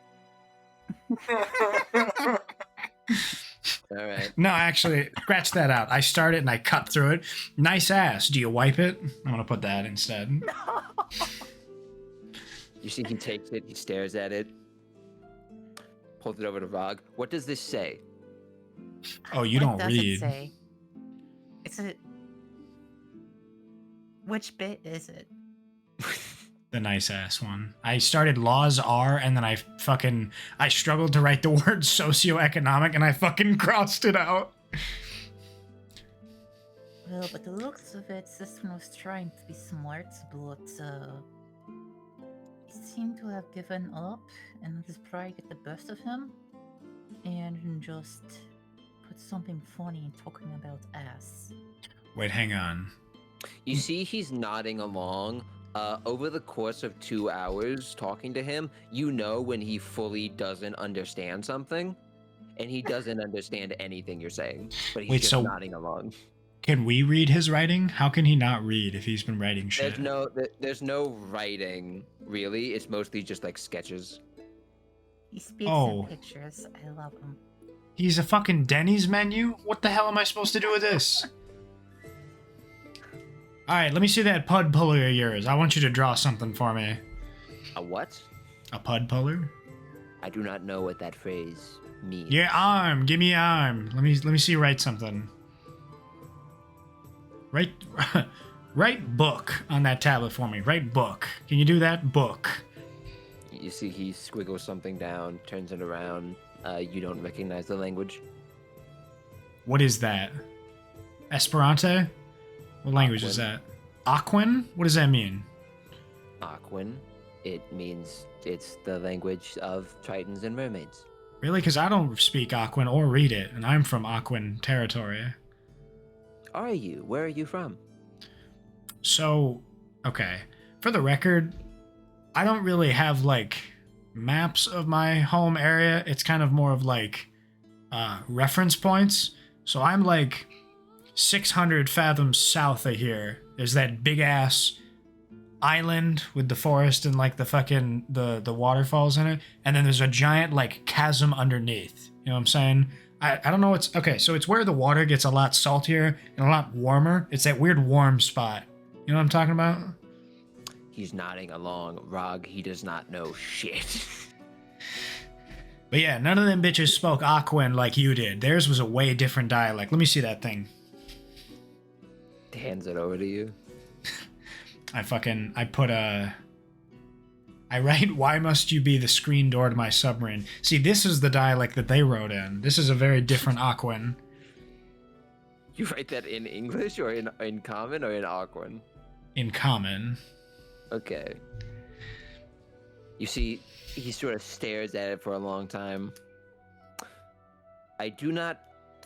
All right. No, actually, scratch that out. I start it and I cut through it. Nice ass. Do you wipe it? I'm gonna put that instead. You see, he takes it. He stares at it. Pulls it over to Rog. What does this say? Oh, you What don't does read. It say? Is it? Which bit is it? The nice ass one. I started laws are, and then I struggled to write the word socioeconomic, and I fucking crossed it out. Well, but the looks of it, this one was trying to be smart, but he seemed to have given up, and let his pride get the best of him, and just put something funny in talking about ass. Wait, hang on. You see, he's nodding along. Over the course of 2 hours talking to him, you know when he fully doesn't understand something, and he doesn't understand anything you're saying, but he's Wait, just so- nodding along. Can we read his writing? How can he not read if he's been writing shit? There's no writing really. It's mostly just like sketches. He speaks Oh. in pictures. I love him. He's a fucking Denny's menu? What the hell am I supposed to do with this? Alright, let me see that pud puller of yours. I want you to draw something for me. A what? A pud puller? I do not know what that phrase means. Your arm. Give me your arm. Let me see you write something. Write book on that tablet for me. Write book. Can you do that? Book. You see, he squiggles something down, turns it around. You don't recognize the language. What is that? Esperanto? What language is Aquan. that? Aquan? What does that mean? Aquan. It means it's the language of Tritons and mermaids. Really? Because I don't speak Aquan or read it, and I'm from Aquan territory. Are you? Where are you from? So, okay. For the record, I don't really have, like, maps of my home area. It's kind of more of, like, reference points. So I'm, like, 600 fathoms south of here. There's that big-ass island with the forest and, like, the fucking, the waterfalls in it. And then there's a giant, like, chasm underneath. You know what I'm saying? I don't know what's... Okay, so it's where the water gets a lot saltier and a lot warmer. It's that weird warm spot. You know what I'm talking about? He's nodding along. Rog, he does not know shit. But yeah, none of them bitches spoke Aquan like you did. Theirs was a way different dialect. Let me see that thing. Hands it over to you. I write, why must you be the screen door to my submarine? See, this is the dialect that they wrote in. This is a very different Aquan. You write that in English or in Common or in Aquan? In Common. Okay. You see, he sort of stares at it for a long time. I do not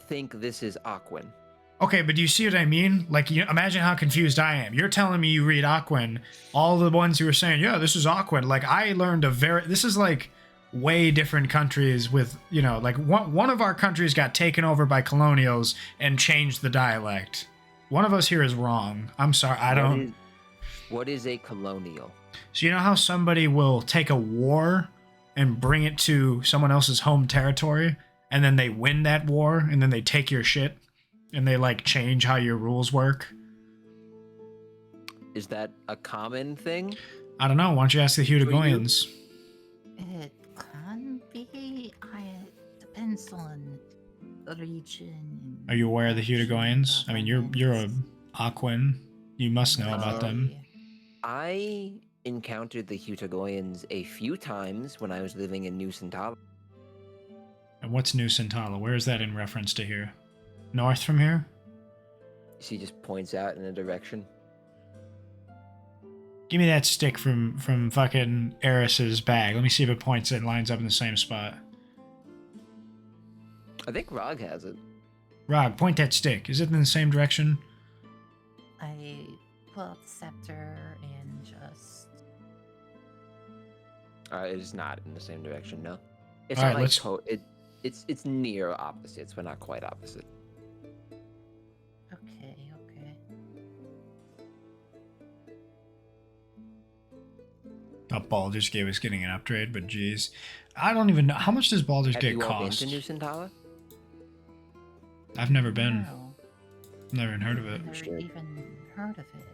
think this is Aquan. Okay, but do you see what I mean? Like, imagine how confused I am. You're telling me you read Aquan. All the ones who were saying, yeah, this is Aquan. Like, I learned this is like way different countries with, you know, like one of our countries got taken over by colonials and changed the dialect. One of us here is wrong. I'm sorry, What is a colonial? So you know how somebody will take a war and bring it to someone else's home territory, and then they win that war, and then they take your shit? And they, like, change how your rules work? Is that a common thing? I don't know. Why don't you ask the Hudagoyans? It can be. It depends on the region. Are you aware of the Hudagoyans? I mean, you're a Aquan. You must know about them. I encountered the Hutagoyans a few times when I was living in New Santala. And what's New Santala? Where is that in reference to here? North from here? She just points out in a direction. Give me that stick from fucking Eris's bag. Let me see if it points and lines up in the same spot. I think Rog has it. Rog, point that stick. Is it in the same direction? I pull out the scepter and just. It is not in the same direction, no. It's All not right, like it's near opposites, but not quite opposite. Okay. Oh, Baldur's Gate was getting an upgrade, but geez. I don't even know. How much does Baldur's Gate Have you all been cost? to New Santala? I've never been. No, Never even heard of it. never even heard of it.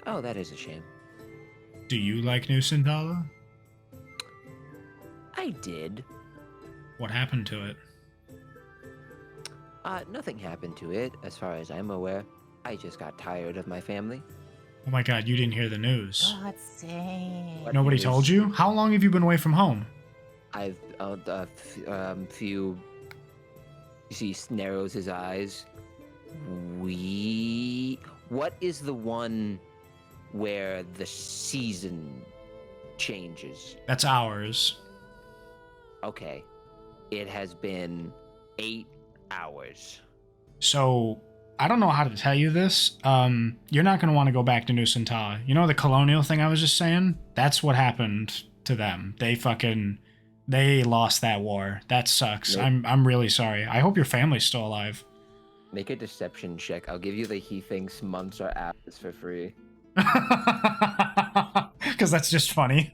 Oh, that is a shame. Do you like New Santala? I did. What happened to it? Nothing happened to it, as far as I'm aware. I just got tired of my family. Oh my god, you didn't hear the news. God sake. What Nobody news? told you? How long have you been away from home? I've few. You see, narrows his eyes. What is the one where the season changes? That's ours. Okay, it has been 8 hours. So, I don't know how to tell you this. You're not going to want to go back to New Santala. You know the colonial thing I was just saying? That's what happened to them. They lost that war. That sucks. Nope. I'm really sorry. I hope your family's still alive. Make a deception check. I'll give you the he thinks months are hours for free. Because that's just funny.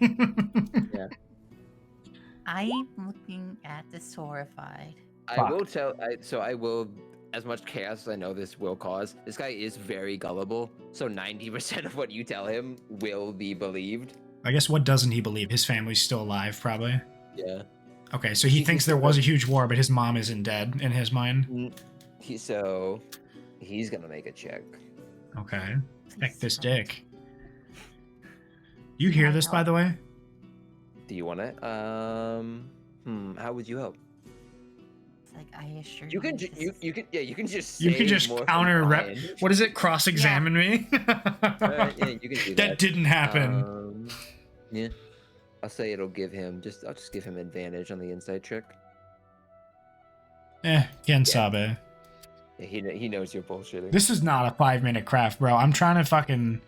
Yeah. I'm looking at this horrified. I will tell. I will. As much chaos as I know this will cause, this guy is very gullible. So 90% of what you tell him will be believed. I guess what doesn't he believe? His family's still alive, probably. Yeah. Okay, so he thinks there was a huge war, but his mom isn't dead in his mind. So he's gonna make a check. Okay. Check this dick. You hear this, by the way? Do you want it? How would you help? like, I assure You can this is- you can just You say could just more from counter rep. Brian. What is it? Cross-examine me. Yeah, you can do that. That didn't happen. Yeah, I'll say it'll give him I'll just give him advantage on the inside trick. Ken Sabe. Yeah, he knows you're bullshitting. This is not a 5-minute craft, bro. I'm trying to fucking.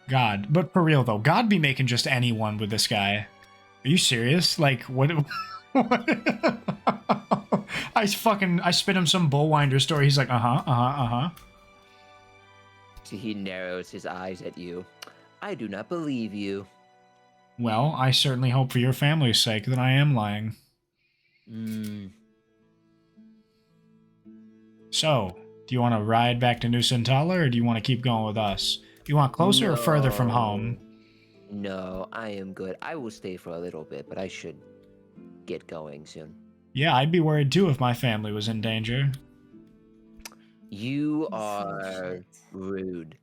God, but for real though, God be making just anyone with this guy. Are you serious? Like, what? I spit him some bullwinder story. He's like, See, he narrows his eyes at you. I do not believe you. Well, I certainly hope for your family's sake that I am lying. So, do you want to ride back to New Santala, or do you want to keep going with us? Do you want closer or further from home? No, I am good. I will stay for a little bit, but I should get going soon. Yeah, I'd be worried too if my family was in danger. You He's full of are shit. rude.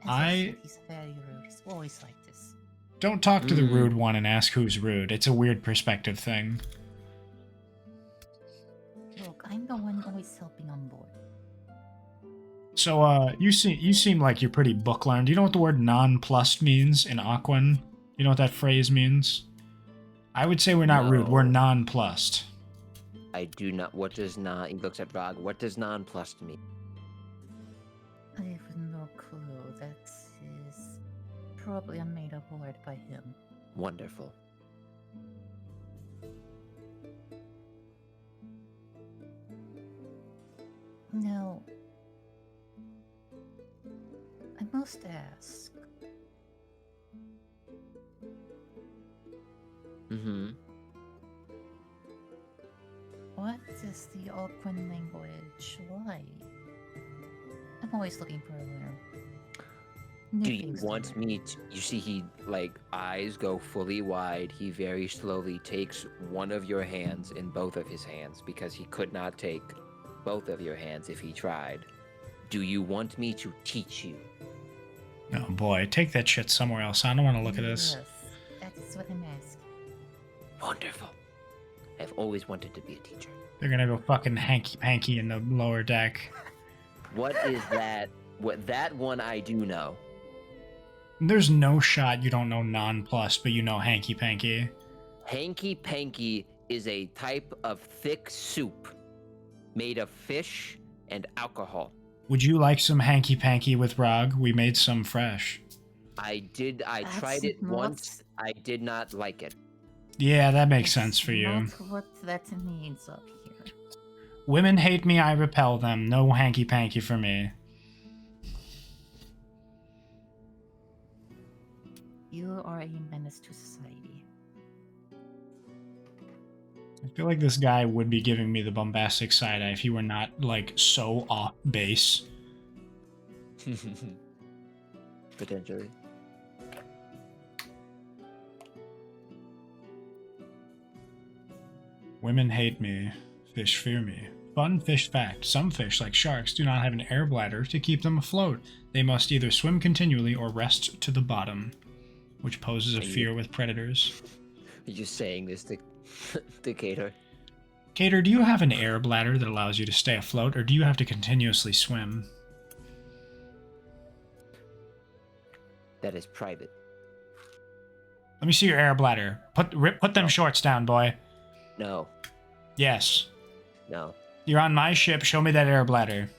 He's very rude. He's always like this. Don't talk to the rude one and ask who's rude. It's a weird perspective thing. Look, I'm the one always helping on board. So, you seem like you're pretty book learned. Do you know what the word nonplussed means in Aquan? You know what that phrase means? I would say we're not rude. We're No. nonplussed. I do not. What does non? He looks at Rog. What does nonplussed mean? I have no clue. That is probably a made-up word by him. Wonderful. Now, I must ask. Mm-hmm. What is the Alquan language like? I'm always looking for new Do you things to want learn. me to? You see, he eyes go fully wide. He very slowly takes one of your hands in both of his hands because he could not take both of your hands if he tried. Do you want me to teach you? Oh boy, take that shit somewhere else. I don't want to look at this. Yes, that's what I'm asking. Wonderful. I've always wanted to be a teacher. They're gonna go fucking hanky-panky in the lower deck. What is that? What that one I do know. There's no shot you don't know nonplussed, but you know hanky-panky. Hanky panky is a type of thick soup made of fish and alcohol. Would you like some hanky-panky with Rog? We made some fresh. I That's tried it not- once. I did not like it. Yeah, that makes That's sense for you. Not what that means up here. Women hate me, I repel them. No hanky-panky for me. You are a menace to society. I feel like this guy would be giving me the bombastic side-eye if he were not, like, so off base. Potentially. Women hate me. Fish fear me. Fun fish fact. Some fish, like sharks, do not have an air bladder to keep them afloat. They must either swim continually or rest to the bottom, which poses a fear with predators. You're just saying this to Cater. Cater, do you have an air bladder that allows you to stay afloat, or do you have to continuously swim? That is private. Let me see your air bladder. Put them shorts down, boy. No. Yes. No. You're on my ship. Show me that air bladder.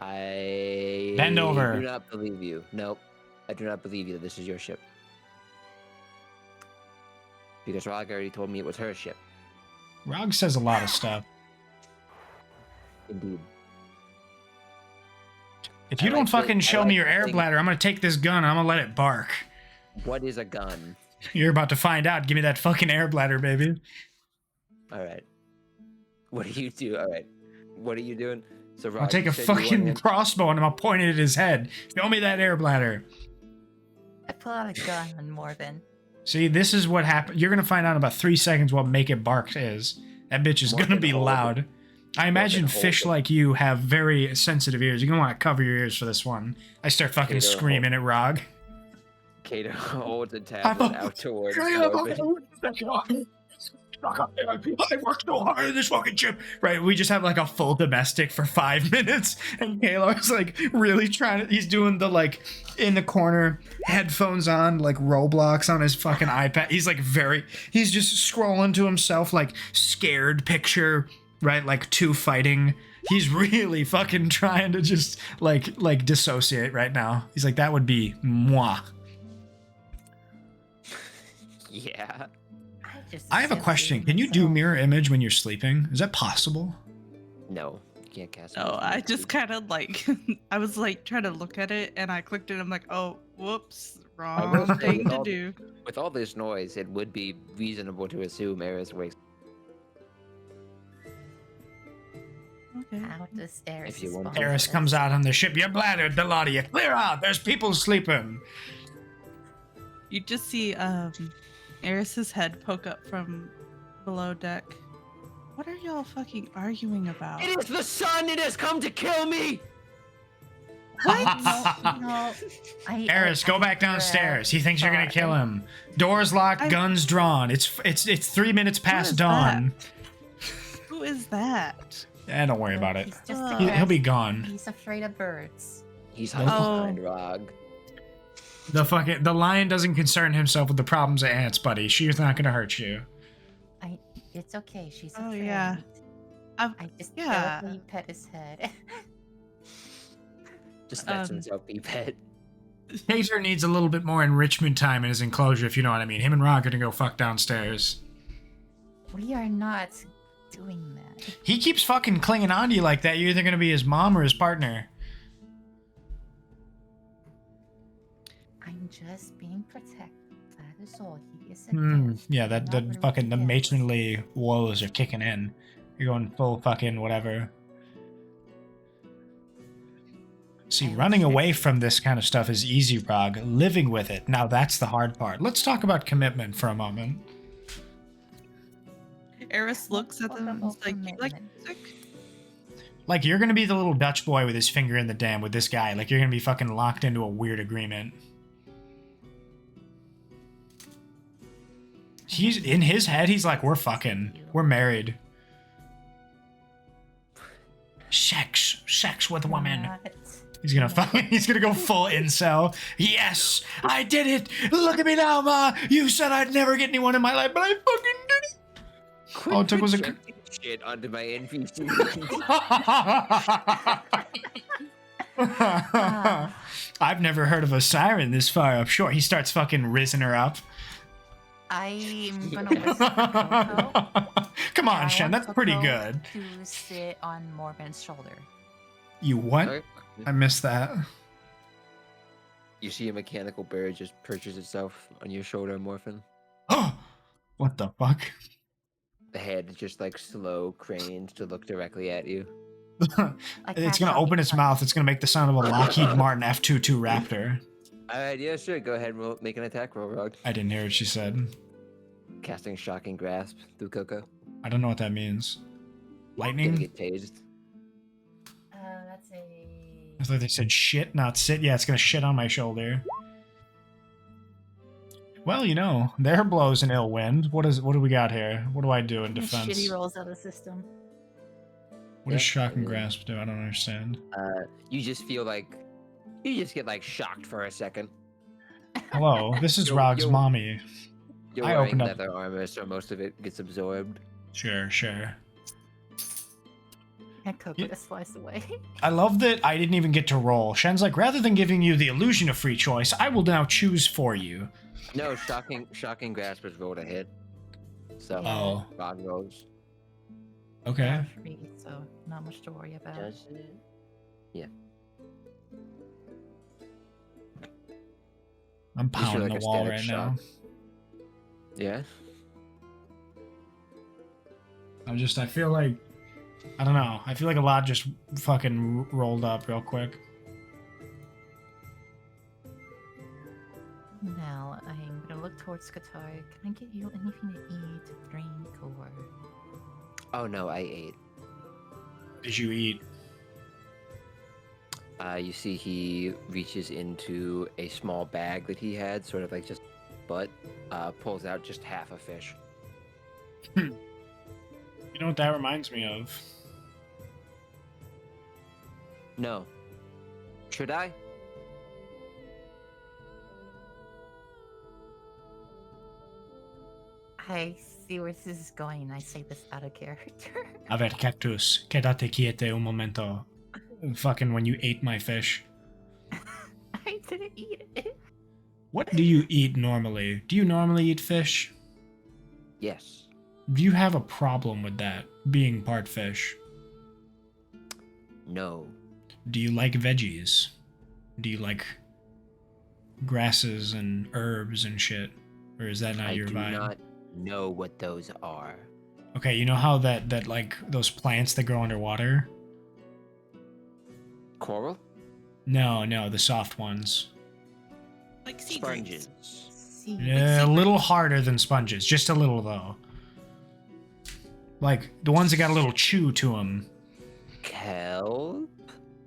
I Bend over. do not believe you. Nope. I do not believe you that this is your ship. Because Rog already told me it was her ship. Rog says a lot of stuff. Indeed. If you I don't like to- fucking I show like me your to air think- bladder, I'm gonna take this gun and I'm gonna let it bark. What is a gun? You're about to find out. Give me that fucking air bladder, baby. Alright. What do you do? Alright. What are you doing? So Rog, I'll take you a said you want fucking him- crossbow and I'll point it at his head. Show me that air bladder. I pull out a gun on Morven. See, this is what happened. You're gonna find out in about 3 seconds what make it bark is. That bitch is Morgan, gonna be hold loud. I imagine Morgan, hold fish it. like you have very sensitive ears. You're gonna want to cover your ears for this one. I start fucking Cater, screaming at Rog. Cater holds a tablet out towards Morgan. fuck up. I worked so hard in this fucking ship. Right, we just have like a full domestic for 5 minutes, and Kalar's like really trying to, he's doing the like in the corner, headphones on, like Roblox on his fucking iPad. He's like he's just scrolling to himself like scared picture, right? Like two fighting. He's really fucking trying to just like dissociate right now. He's like, that would be moi. Yeah. I have a question. Can you do mirror image when you're sleeping? Is that possible? No, you can't cast. No, I just kind of like, I was like trying to look at it and I clicked it. I'm like, oh, whoops, I wrong will say thing with to all- do. With all this noise, it would be reasonable to assume Eris wakes. Okay. How does Eris If you want. respond? Eris comes out on the ship. You're bladdered, the lot of you. Clear out. There's people sleeping. You just see Eris's head poke up from below deck. What are y'all fucking arguing about? It is the sun! It has come to kill me! No, Eris, go back downstairs. He thinks you're gonna kill Sorry. him. Doors locked, guns drawn. It's 3 minutes past is dawn. Who is that? Don't worry about it. He's just Uh, a He'll be guest. gone. He's afraid of birds. He's Oh. hiding behind Rog. The lion doesn't concern himself with the problems of ants, buddy. She's not gonna hurt you. It's okay. She's Oh, afraid. yeah. I just Yeah. carefully pet his head. Just lets Um, himself be pet. Taser needs a little bit more enrichment time in his enclosure, if you know what I mean. Him and Rog are gonna go fuck downstairs. We are not doing that. He keeps fucking clinging on to you like that. You're either gonna be his mom or his partner. I'm just being protected. That is all. He is a guest. Yeah, Not the really fucking the guest. matronly woes are kicking in. You're going full fucking whatever. See, I'm running sure- away from this kind of stuff is easy, Rog. Living with it, now that's the hard part. Let's talk about commitment for a moment. Eris looks at them and is like, you like Commitment. music? Like, you're gonna be the little Dutch boy with his finger in the dam with this guy. Like, you're gonna be fucking locked into a weird agreement. He's in his head, he's like, we're fucking. We're married. Sex with women. Not- He's gonna fucking, he's gonna go full incel. Yes, I did it. Look at me now, Ma. You said I'd never get anyone in my life, but I fucking did it. Quit All it took was a- projecting shit onto my NPC. I've never heard of a siren this far up short. He starts fucking rizzing her up. I'm gonna whisper to Coco. Come on, I Shen, want that's pretty Coco good. To sit on Morgan's shoulder. You what? Sorry? I missed that. You see a mechanical bird just perches itself on your shoulder, Morphin. Oh, what the fuck? The head just like slow cranes to look directly at you. It's gonna open its mouth. It's gonna make the sound of a Lockheed Martin F-22 Raptor. Alright, yeah, sure. Go ahead and make an attack roll, Rog. I didn't hear what she said. Casting Shocking Grasp through Coco. I don't know what that means. Gonna Lightning? get tased. That's a. I thought they said shit, not sit. Yeah, it's gonna shit on my shoulder. Well, you know, there blows an ill wind. What do we got here? What do I do in defense? Shitty rolls out of the system. What does Yeah. shock and grasp do? I don't understand. You just feel like you just get like shocked for a second. Hello, this is Yo- Rog's yo- mommy. You're I wearing opened up- leather armor, so most of it gets absorbed. Sure. And Coco just flies away. I love that I didn't even get to roll. Shen's like, rather than giving you the illusion of free choice, I will now choose for you. No, shocking grasp is rolled ahead. So Oh. Rog rolls. Okay. Free, so not much to worry about. Does it? Yeah. I'm Just feel pounding like the a wall static right shock. now. Yeah. I feel like, I don't know. I feel like a lot just fucking rolled up real quick. Now I'm gonna look towards Qatar. Can I get you anything to eat, drink, or? Oh no, I ate. What did you eat? You see, he reaches into a small bag that he had, sort of like just, but pulls out just half a fish. You know what that reminds me of? No. Should I? I see where this is going. I say this out of character. A ver, cactus, quédate quiete un momento. Fucking when you ate my fish. I didn't eat it. What do you eat normally? Do you normally eat fish? Yes. Do you have a problem with that, being part fish? No. Do you like veggies? Do you like grasses and herbs and shit? Or is that not I your do vibe? not know what those are. Okay, you know how that like those plants that grow underwater? Coral? No, the soft ones. Like sea grapes. Sponges. See, Yeah, a little harder than sponges, just a little though. Like the ones that got a little chew to them. Kelp?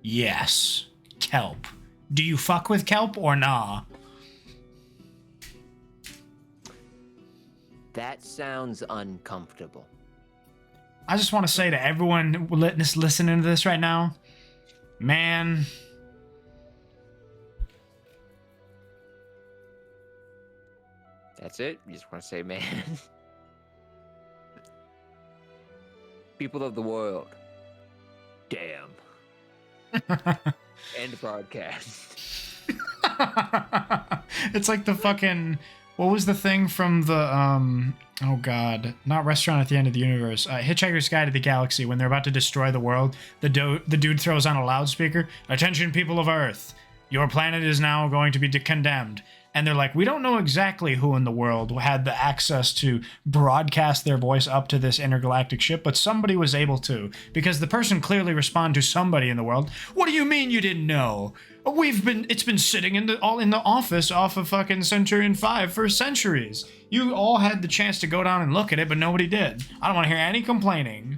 Yes, kelp. Do you fuck with kelp or nah? That sounds uncomfortable. I just want to say to everyone listening to this right now, man. That's it? You just want to say, man. People of the world. Damn. End broadcast. It's like the fucking, what was the thing from the oh god, not Restaurant at the End of the Universe, Hitchhiker's Guide to the Galaxy, when they're about to destroy the world, the dude throws on a loudspeaker, "Attention, people of Earth, your planet is now going to be condemned." And they're like, we don't know exactly who in the world had the access to broadcast their voice up to this intergalactic ship, but somebody was able to, because the person clearly responded to somebody in the world. What do you mean you didn't know? It's been sitting in the office off of fucking Centurion 5 for centuries. You all had the chance to go down and look at it, but nobody did. I don't want to hear any complaining.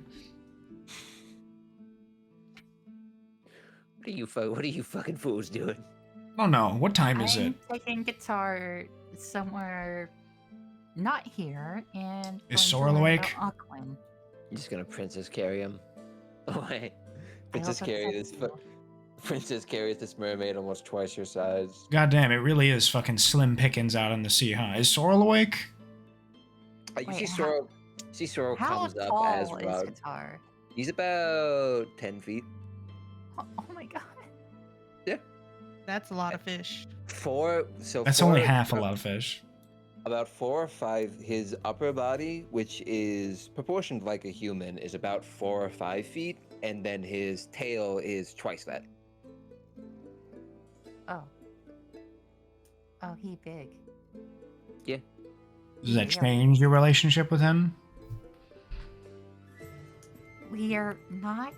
What are you fucking fools doing? Oh no, what time is it? I'm taking guitar somewhere not here and Is going to Sorrel learn awake? about Aquin. You're just gonna princess carry him away. Princess hope carry that's this. acceptable. Princess carries this mermaid almost twice your size. God damn, it really is fucking slim pickings out on the sea, huh? Is Sorrel awake? You Wait, see Sorrel How comes up tall as is Rug. guitar? He's about 10 feet. Oh my god. That's a lot of fish. That's only half a lot of fish. About 4 or 5. His upper body, which is proportioned like a human, is about 4 or 5 feet, and then his tail is twice that. Oh. Oh, he big. Does that change your relationship with him? We are not.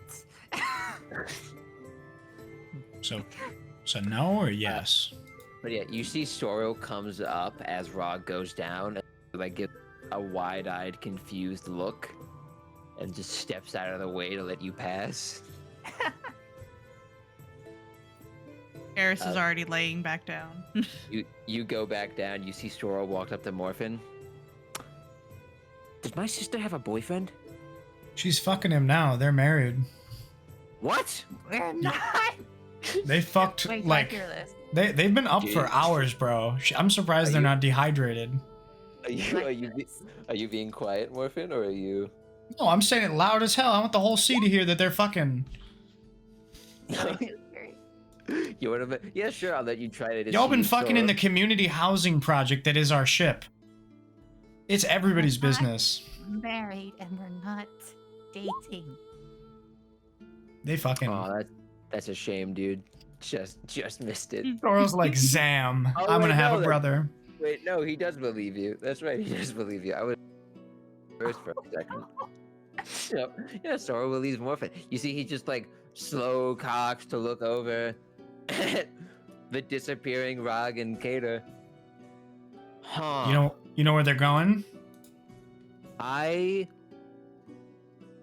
So no or yes? But yeah, you see Sorrel comes up as Rog goes down, and like gives a wide-eyed, confused look, and just steps out of the way to let you pass. Eris is already laying back down. You go back down. You see Sorrel walk up to Morphin. Did my sister have a boyfriend? She's fucking him now. They're married. What? We're not. They fucked Wait, like hear this. they've been up for Dude. hours, bro. I'm surprised Are they're you- not dehydrated. Are you being quiet, Morphin, or are you? No, I'm saying it loud as hell. I want the whole sea to hear that they're fucking. You want to? Yeah, sure. I'll let you try it. Y'all been fucking in the community housing project that is our ship. It's everybody's We're not business. married and we're not dating. They fucking. Oh, that's a shame, dude. Just missed it. Sorrel's like, Zam, Oh, I'm gonna wait, have no, a that- brother. Wait, no, he does believe you. That's right, he does believe you. I was first for a second. Yep. Yeah, Sorrel believes Morphin. You see, he just like slow cocks to look over at the disappearing Rog and Cater. Huh. You know where they're going? I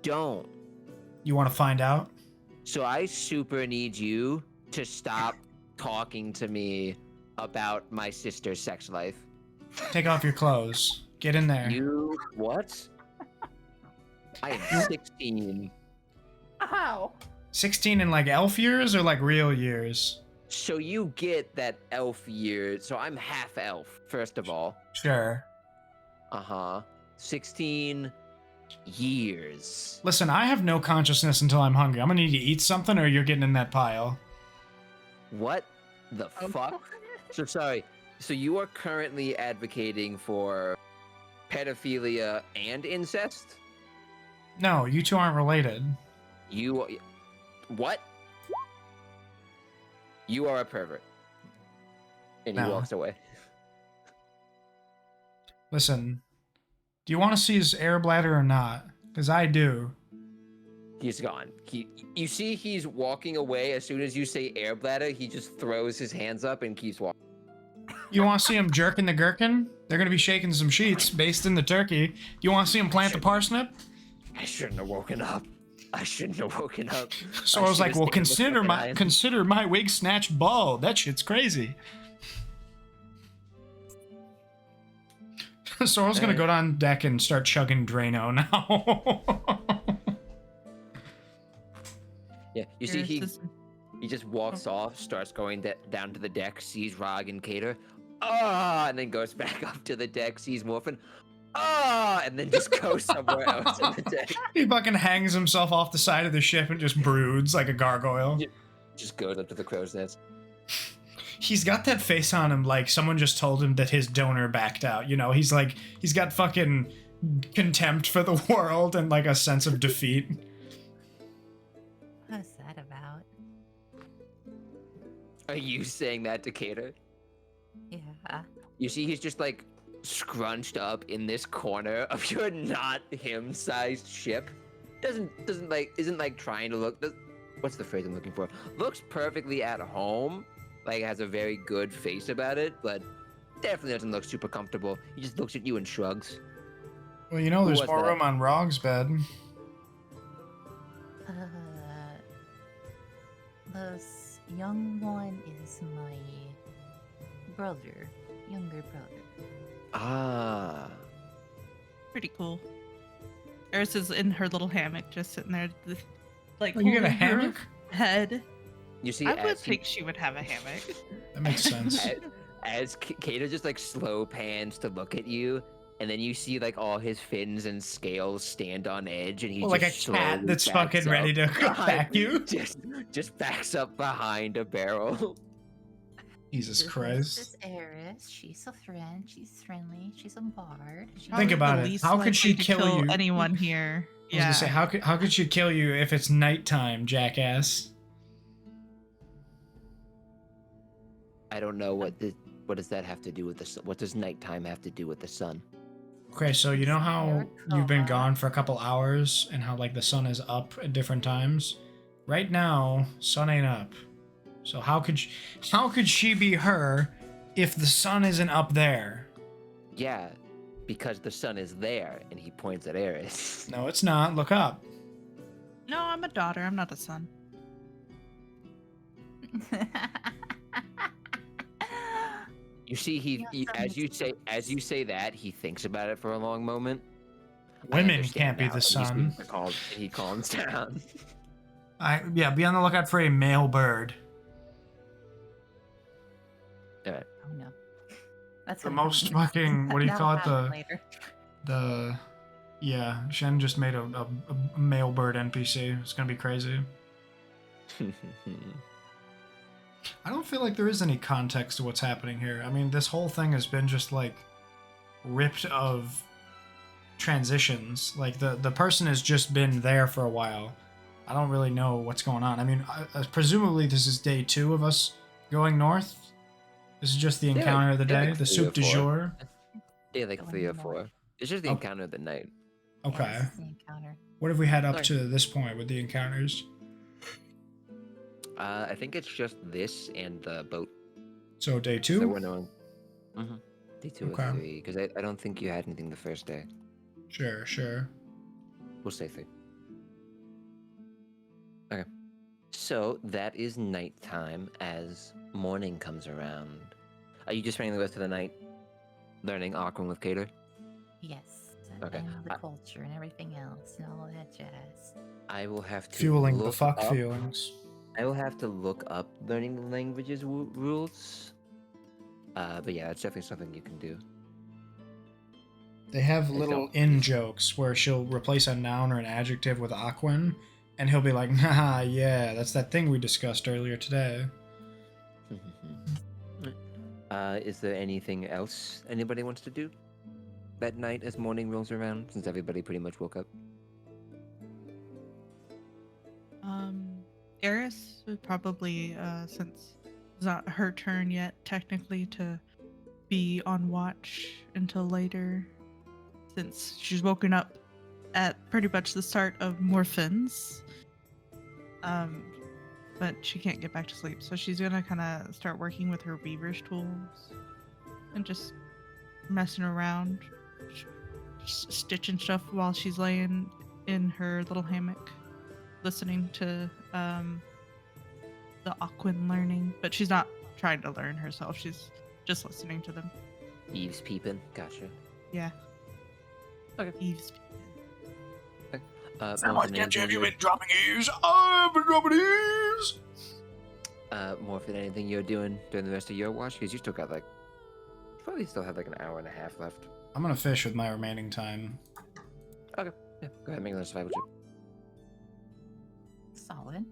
don't. You want to find out? So I super need you to stop talking to me about my sister's sex life. Take off your clothes. Get in there. You what? I am 16. Ow. 16 in like elf years or like real years? So you get that elf year. So I'm half elf, first of all. Sure. 16 years. Listen, I have no consciousness until I'm hungry. I'm gonna need to eat something or you're getting in that pile. What the fuck? So sorry. So you are currently advocating for pedophilia and incest? No, you two aren't related. You what? You are a pervert. And he No. walks away. Listen, do you want to see his air bladder or not? Because I do. He's gone. You see he's walking away. As soon as you say air bladder, he just throws his hands up and keeps walking. You want to see him jerking the gherkin? They're going to be shaking some sheets based in the turkey. You want to see him plant the parsnip? I shouldn't have woken up. So I was like, well, consider my wig snatched bald. That shit's crazy. Sorrel's gonna go down deck and start chugging Drano now. Yeah, you see he just walks off, starts going down to the deck, sees Rog and Cater, and then goes back up to the deck, sees Morphin, and then just goes somewhere else on the deck. He fucking hangs himself off the side of the ship and just broods like a gargoyle. Just goes up to the crow's nest. He's got that face on him like someone just told him that his donor backed out. You know, he's got fucking contempt for the world and like a sense of defeat. What's that about? Are you saying that to Cater? Yeah. You see he's just like scrunched up in this corner of your not him sized ship. Isn't like trying to look, what's the phrase I'm looking for? Looks perfectly at home. Like, has a very good face about it, but definitely doesn't look super comfortable. He just looks at you and shrugs. Well, you know, there's was more that? room on Rog's bed. This young one is my younger brother. Ah. Pretty cool. Eris is in her little hammock, just sitting there, like Oh, you got a holding her hammock? head. You see, I would as think she would have a hammock. That makes sense. as Cater just like slow pans to look at you, and then you see like all his fins and scales stand on edge, and he Well, like a just cat slowly that's backs fucking ready up to behind- back you. Just backs up behind a barrel. Jesus This Christ. is Eris. She's a friend. She's friendly. She's a bard. She's Think Probably about the it. least How could she likely to kill you? anyone here? I was gonna say, how could she kill you if it's nighttime, jackass? I don't know what does that have to do with the sun? What does nighttime have to do with the sun? Okay, so you know how Eric you've been Coma. gone for a couple hours and how like the sun is up at different times? Right now, sun ain't up. So how could she be her if the sun isn't up there? Yeah, because the sun is there, and he points at Eris. No, it's not. Look up. No, I'm a daughter. I'm not a son. You see, as you say that, he thinks about it for a long moment. I Women understand can't be now, the and sun. He calms down. Yeah, be on the lookout for a male bird. Alright. Oh no. That's The gonna most happen. fucking, what do you That'll call happen it? later. Yeah, Shen just made a male bird NPC. It's gonna be crazy. I don't feel like there is any context to what's happening here. I mean, this whole thing has been just like ripped of transitions. Like the person has just been there for a while. I don't really know what's going on. I mean, presumably this is day 2 of us going north. This is just the Yeah, encounter of the yeah, day, like the 3 soup or du 4. jour. Yeah, like Going 3 or north. 4. It's just the Oh. encounter of the night. Okay. Yes, the encounter. What have we had up Sorry. to this point with the encounters? I think it's just this and the boat. So day So 2? we're knowing. Day 2 Okay. or 3, because I don't think you had anything the first day. Sure. We'll say 3. Okay. So that is nighttime as morning comes around. Are you just spending the rest of the night learning Aquan with Cater? Yes. Okay. And the culture and everything else and all that jazz. I will have to Fueling the look fuck up, feelings. I will have to look up learning the languages rules. But yeah, that's definitely something you can do. They have They little don't- in jokes where she'll replace a noun or an adjective with aquin, and he'll be like, "Haha, yeah, that's that thing we discussed earlier today." Is there anything else anybody wants to do that night as morning rolls around? Since everybody pretty much woke up. Eris would probably, since it's not her turn yet, technically, to be on watch until later, since she's woken up at pretty much the start of Morphins. But she can't get back to sleep, so she's gonna kind of start working with her weaver's tools and just messing around, stitching stuff while she's laying in her little hammock, listening to the Aquan learning. But she's not trying to learn herself; she's just listening to them. Eve's peeping. Gotcha. Yeah. Okay. Eve's. Morphin, anything you're- dropping eaves? I've been dropping eaves! Morphin, anything you're doing during the rest of your watch? Because you still got like, you probably still have like an hour and a half left. I'm gonna fish with my remaining time. Okay. Yeah. Go ahead, make another survival check. Solid.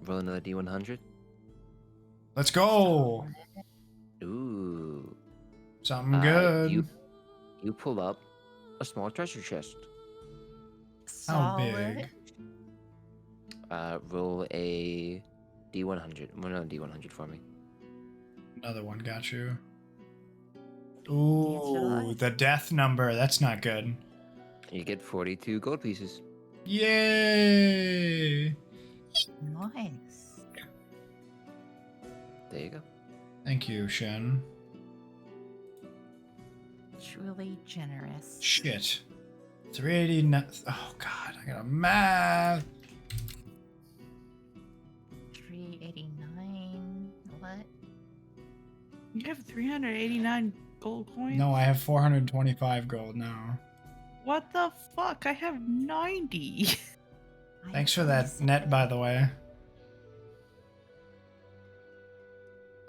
Roll another D100. Let's go! Ooh. Something good. You pull up a small treasure chest. How Solid. big? Roll a D100. Roll another D100 for me. Another one got you. Ooh, the death number. That's not good. You get 42 gold pieces. Yay! Nice. There you go. Thank you, Shen. Truly generous. Shit. 389. Oh, God. I got a math. 389. What? You have 389 gold coins? No, I have 425 gold now. What the fuck? I have 90. Thanks for that net, by the way.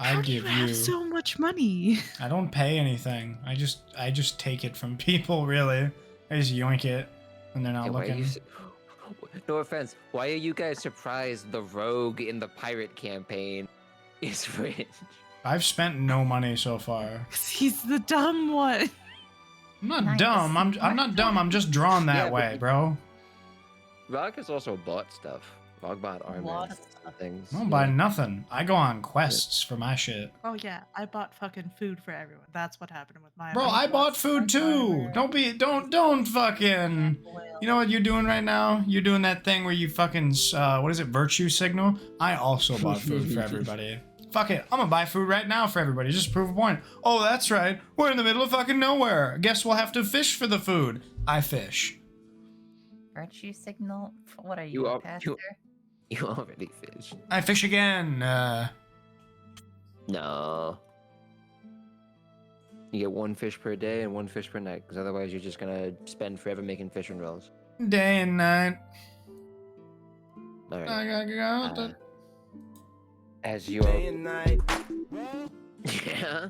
I How do give you have you. so much money? I don't pay anything. I just take it from people. Really, I just yoink it, and they're not Yeah, why are looking. you no offense. Why are you guys surprised the rogue in the pirate campaign is rich? I've spent no money so far. 'Cause he's the dumb one. I'm not Nice. dumb. I'm not dumb. I'm just drawn that Yeah, but way, bro. Rogue has also bought stuff. Rogue bought armor lot and of stuff. things. I don't buy nothing. I go on quests for my shit. Oh yeah, I bought fucking food for everyone. That's what happened with my. Bro, I bought food too. Don't fucking. You know what you're doing right now? You're doing that thing where you fucking what is it? Virtue signal. I also bought food for everybody. Fuck it, I'm gonna buy food right now for everybody. Just to prove a point. Oh, that's right. We're in the middle of fucking nowhere. Guess we'll have to fish for the food. I fish. Virtue signal? What are you, You a are- pastor? You already fished. I fish again. No. You get one fish per day and one fish per night, because otherwise you're just gonna spend forever making fishing rolls. Day and night. All right. I gotta go. As your yeah,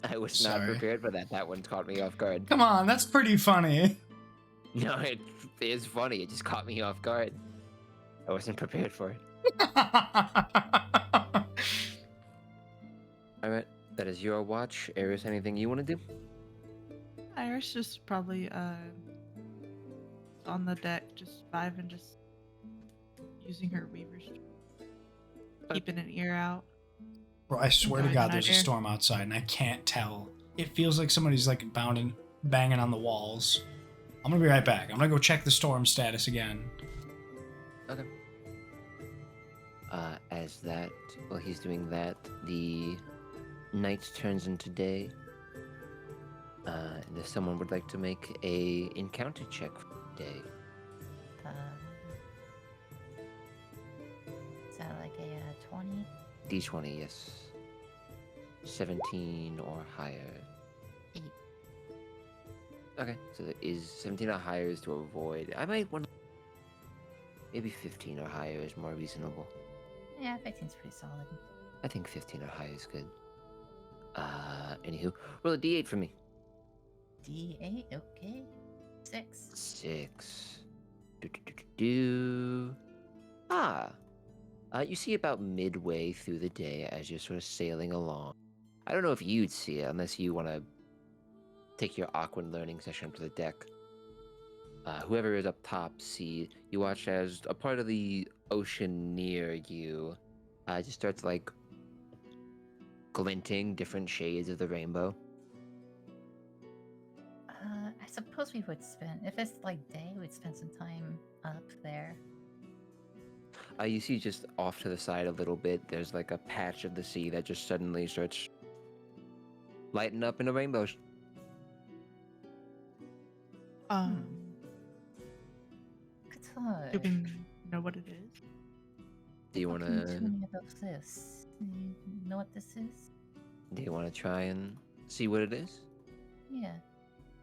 I was not Sorry. prepared for that. That one caught me off guard. Come on, that's pretty funny. No, it is funny. It just caught me off guard. I wasn't prepared for it. All right, that is your watch. Eris, anything you want to do? Iris just probably on the deck, just vibing, just using her weavers, keeping an ear out. Bro, I swear to Okay, God, no there's a idea. storm outside, and I can't tell. It feels like somebody's like banging on the walls. I'm gonna be right back. I'm gonna go check the storm status again. Okay. While he's doing that, the night turns into day. And if someone would like to make a encounter check for the day. Is that like a 20? D20, yes. 17 or higher. 8. Okay, so there is 17 or higher is to avoid. I might want maybe 15 or higher is more reasonable. Yeah, 15's pretty solid. I think 15 or higher is good. Anywho, roll a d8 for me. D8, okay. 6. 6. Do. You see about midway through the day as you're sort of sailing along. I don't know if you'd see it unless you want to take your awkward learning session up to the deck. Whoever is up top, you watch as a part of the ocean near you just starts like glinting different shades of the rainbow. I suppose we would spend, if it's like day, we'd spend some time up there. You see just off to the side a little bit, there's like a patch of the sea that just suddenly starts lighting up in a rainbow. Um, Qatar. do we know what it is? Do you What want can you to? tell me about this? You know what this is? Do you want to try and see what it is? Yeah.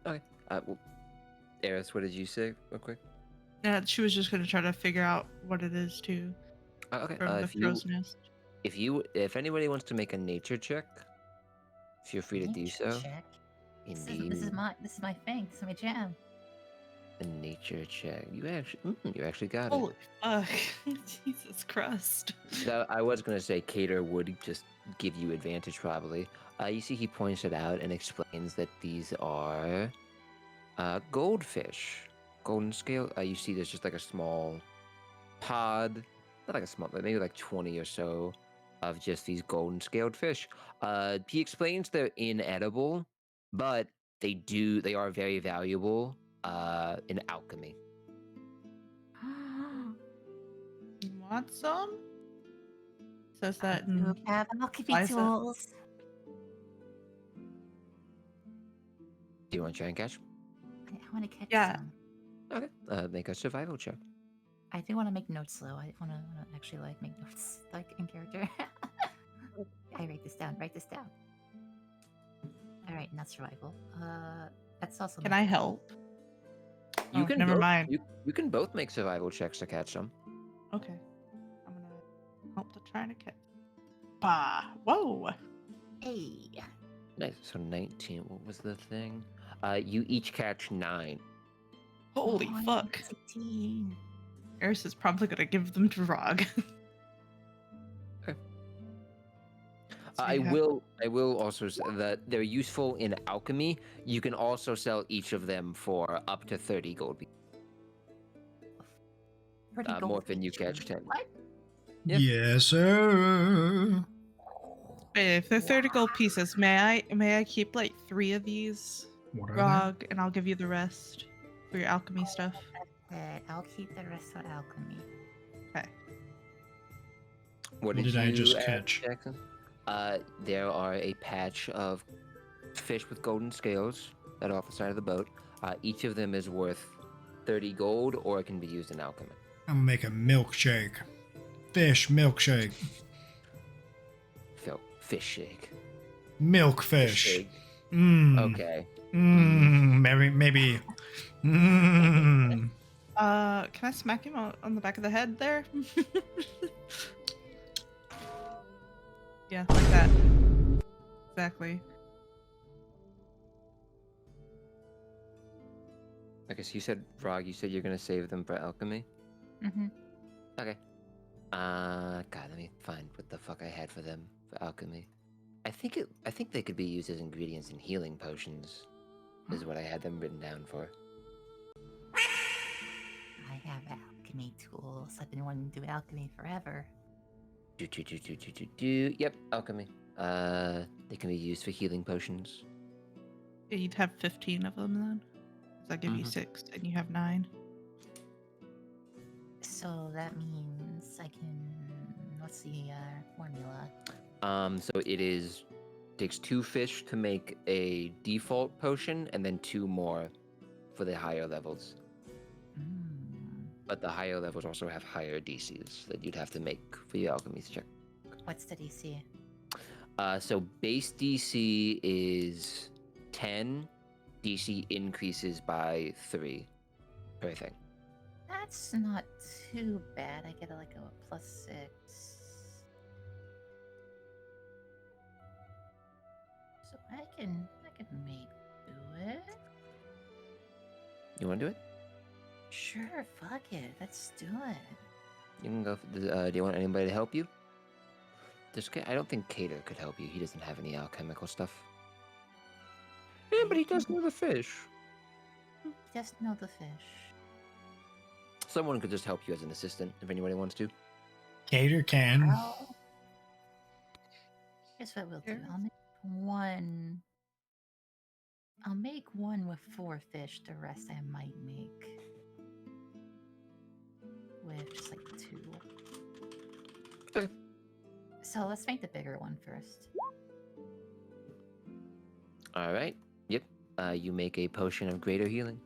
Okay. Well, Eris, what did you say, real quick? Yeah, she was just gonna try to figure out what it is too Okay. from the crow's nest. If anybody wants to make a nature check, feel free to do Nature so. check. This Indeed. is my thing. This is my jam. A nature check. You actually got Holy fuck! Jesus Christ! it. Now, I was gonna say Cater would just give you advantage probably. You see, he points it out and explains that these are goldfish, golden scale. You see, there's just like a small pod, not like a small, but maybe like 20 or so of just these golden scaled fish. He explains they're inedible, but they are very valuable in alchemy. You want some? Says that You in have alchemy Liza. tools. Do you want to try and catch? I want to catch Yeah. some. Okay. Make a survival check. I do want to make notes though. I want to actually like make notes like in character. I write this down. Write this down. All right, not survival. That's also. Can I help? You Oh, can never both, mind. You can both make survival checks to catch them. Okay, I'm gonna help to try to catch. Bah! Whoa! Hey. Nice. So 19. What was the thing? You each catch 9. Holy Oh, fuck! 16. Eris is probably gonna give them to Rog. So I you have- will also say that they're useful in alchemy. You can also sell each of them for up to 30 gold. Pretty More gold than you feature. catch 10. What? Yeah. Yes, sir. Hey, if they're 30 gold pieces, may I keep like 3 of these, What are Rog, and I'll give you the rest for your alchemy stuff. I'll keep the rest of alchemy. Okay. What What did did I you just add, catch? Jackson? There are a patch of fish with golden scales that are off the side of the boat. Each of them is worth 30 gold, or it can be used in alchemy. I'm gonna make a milkshake. Fish milkshake. So, fish shake. Milkfish. Shake. Mmm. Okay. Mmm. Maybe. Mmm. Can I smack him on the back of the head there? Yeah, like that. Exactly. Okay, so you said, Frog, you said you're gonna save them for alchemy? Mm-hmm. Okay. God, let me find what the fuck I had for them for alchemy. I think they could be used as ingredients in healing potions, is what I had them written down for. I have alchemy tools. I've been wanting to do alchemy forever. Yep, alchemy. They can be used for healing potions. Yeah, you'd have 15 of them then. 'Cause I give you Mhm. 6 and you have 9. So that means I can. What's the formula? So it takes 2 fish to make a default potion, and then 2 more for the higher levels. But the higher levels also have higher DCs that you'd have to make for your alchemy check. What's the DC? So base DC is 10, DC increases by 3 per thing. That's not too bad. I get like a +6. So I can make do it. You want to do it? Sure, fuck it. Let's do it. You can go. Do you want anybody to help you? I don't think Cater could help you. He doesn't have any alchemical stuff. Yeah, but he does know the fish. Just know the fish. Someone could just help you as an assistant if anybody wants to. Cater can. Well, here's what we'll do. I'll make one with 4 fish. The rest I might make with just like 2. Okay. So let's make the bigger one first. All right. Yep. You make a potion of greater healing.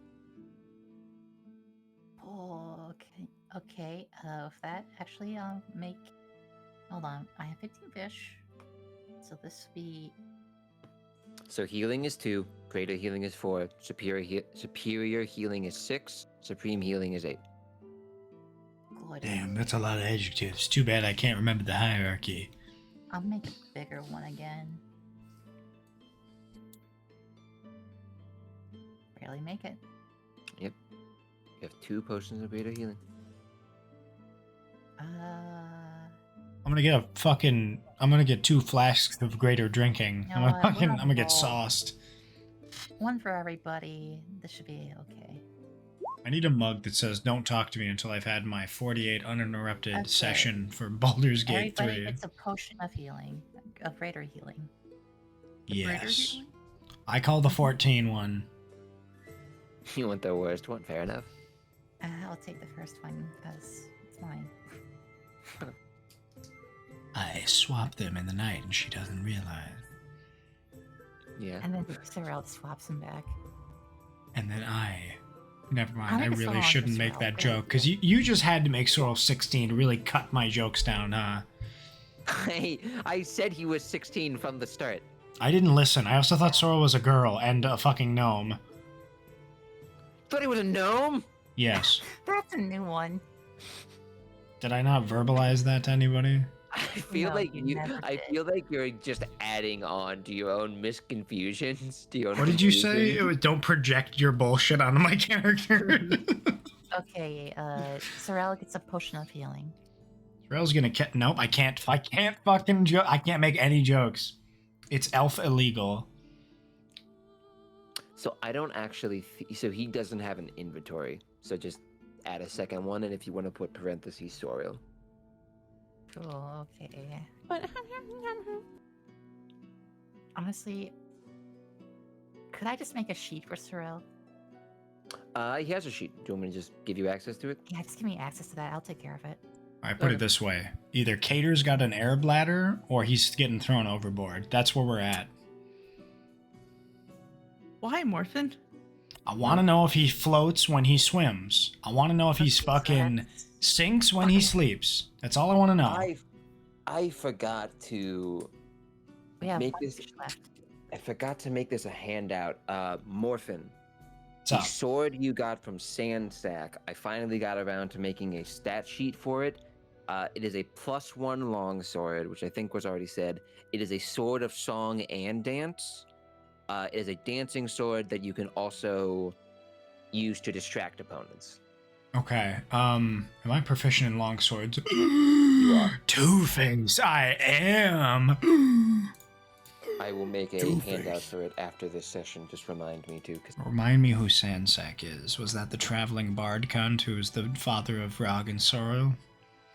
Oh, okay. Okay. With that, actually, I'll make. Hold on. I have 15 fish. So this will be. So healing is 2, greater healing is 4, superior healing is 6, supreme healing is 8. Good. Damn, that's a lot of adjectives. Too bad I can't remember the hierarchy. I'll make a bigger one again. Barely make it. Yep. You have 2 potions of greater healing. I'm gonna get 2 flasks of greater drinking. No, I'm we're on gonna get roll. sauced. One for everybody. This should be okay. I need a mug that says "Don't talk to me until I've had my 48 uninterrupted That's session for Baldur's Gate Everybody 3." gets a potion of healing, of greater healing. Yes. I call the 14 one. You want the worst one? Fair enough. I'll take the first one because it's mine. I swap them in the night and she doesn't realize. Yeah. And then Sorrel swaps him back. And then never mind, I I like really Sorrel shouldn't as make well, that but- joke, because you just had to make Sorrel 16 to really cut my jokes down, huh? I said he was 16 from the start. I didn't listen. I also thought Sorrel was a girl and a fucking gnome. Thought he was a gnome? Yes. That's a new one. Did I not verbalize that to anybody? I feel No, like you never I did. feel like you're just adding on to your own misconfusions. To your own What did you say? confusion. It was, don't project your bullshit onto my character. Okay, Sorrel gets a potion of healing. Sorrel's gonna nope, I can't fucking I can't make any jokes. It's elf illegal. So I don't actually. So he doesn't have an inventory. So just add a second one, and if you want to put parentheses, Sorrel. Cool, okay. But Honestly, could I just make a sheet for Sorrel? He has a sheet. Do you want me to just give you access to it? Yeah, just give me access to that. I'll take care of it. I put it this way: either Cater's got an air bladder, or he's getting thrown overboard. That's where we're at. why, Morphin? I want to know if he floats when he swims. I want to know if he's fucking sinks when he sleeps. That's all I want to know. I forgot to We have make one this. fish left. I forgot to make this a handout. Morphin. What's The up? sword you got from Sandsack, I finally got around to making a stat sheet for it. It is a +1 longsword, which I think was already said. It is a sword of song and dance. It is a dancing sword that you can also use to distract opponents. Okay. Am I proficient in longswords? You are. Two-Face, I am. I will make a Two-Face. handout for it after this session. Just remind me too, because Remind me who Sandsack is. Was that the traveling bard cunt who's the father of Rog and Sorrow?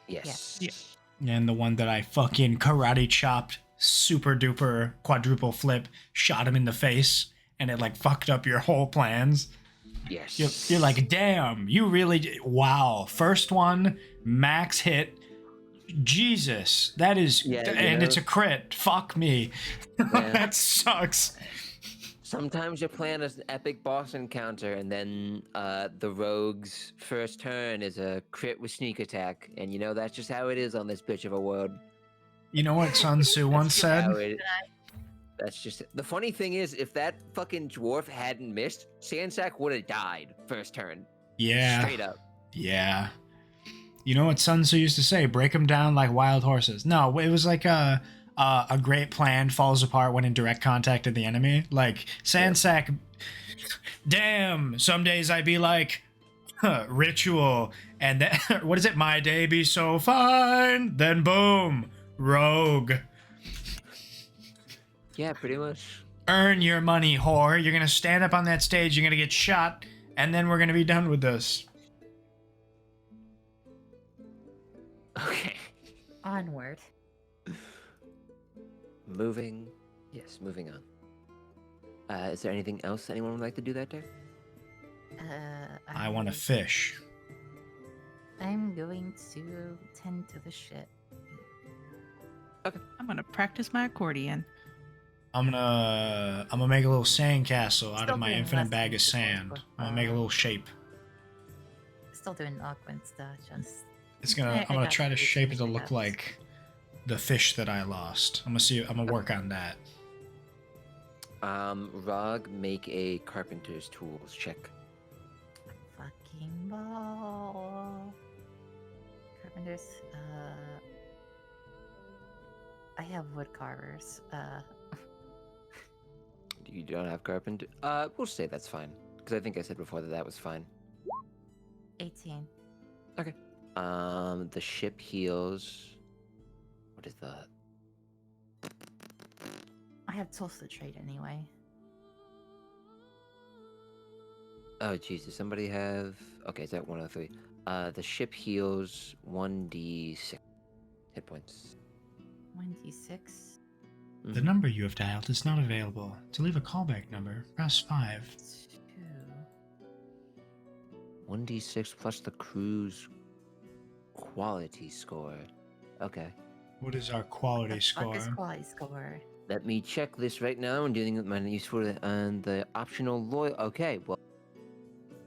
yes. Yeah. And the one that I fucking karate chopped, super duper quadruple flip, shot him in the face, and it like fucked up your whole plans. Yes. You're like, damn, you really, wow. First one, max hit. Jesus, that is, Yeah, you and know. it's a crit. Fuck me. Yeah. That sucks. Sometimes you plan an epic boss encounter, and then the rogue's first turn is a crit with sneak attack, and you know that's just how it is on this bitch of a world. You know what Sun Tzu once said? How it- That's just it. The funny thing is, if that fucking dwarf hadn't missed, Sandsack would have died first turn. Yeah. Straight up. Yeah. You know what Sun Tzu used to say? Break them down like wild horses. No, it was like a great plan falls apart when in direct contact with the enemy. Like, Sandsack, damn, some days I be like, ritual, and then, what is it? My day be so fine. Then boom, rogue. Yeah, pretty much. Earn your money, whore. You're gonna stand up on that stage, you're gonna get shot, and then we're gonna be done with this. Okay. Onward. Moving on. Is there anything else anyone would like to do that day? I want to fish. I'm going to tend to the ship. I'm gonna practice my accordion. I'm gonna make a little sand castle out Still of my doing infinite less bag of than sand. before, I'm gonna make a little shape. Still doing awkward stuff. Just I'm gonna got try to the shape it to finishing look ups. like the fish that I lost. I'm gonna work on that. Rog, make a carpenter's tools check. fucking ball. Carpenters. I have wood carvers. You don't have carpenter? We'll say that's fine. Because I think I said before that was fine. 18. Okay. The ship heals. What is that? I have tools to trade anyway. Oh, Jesus. Somebody have... Okay, is that 103? The ship heals 1d6 hit points. 1d6. The number you have dialed is not available. To leave a callback number, press 5. 2. 1d6 plus the crew's quality score. Okay. What is our quality What score? is quality score? Let me check this right now. I'm dealing with my useful and the optional Okay, well,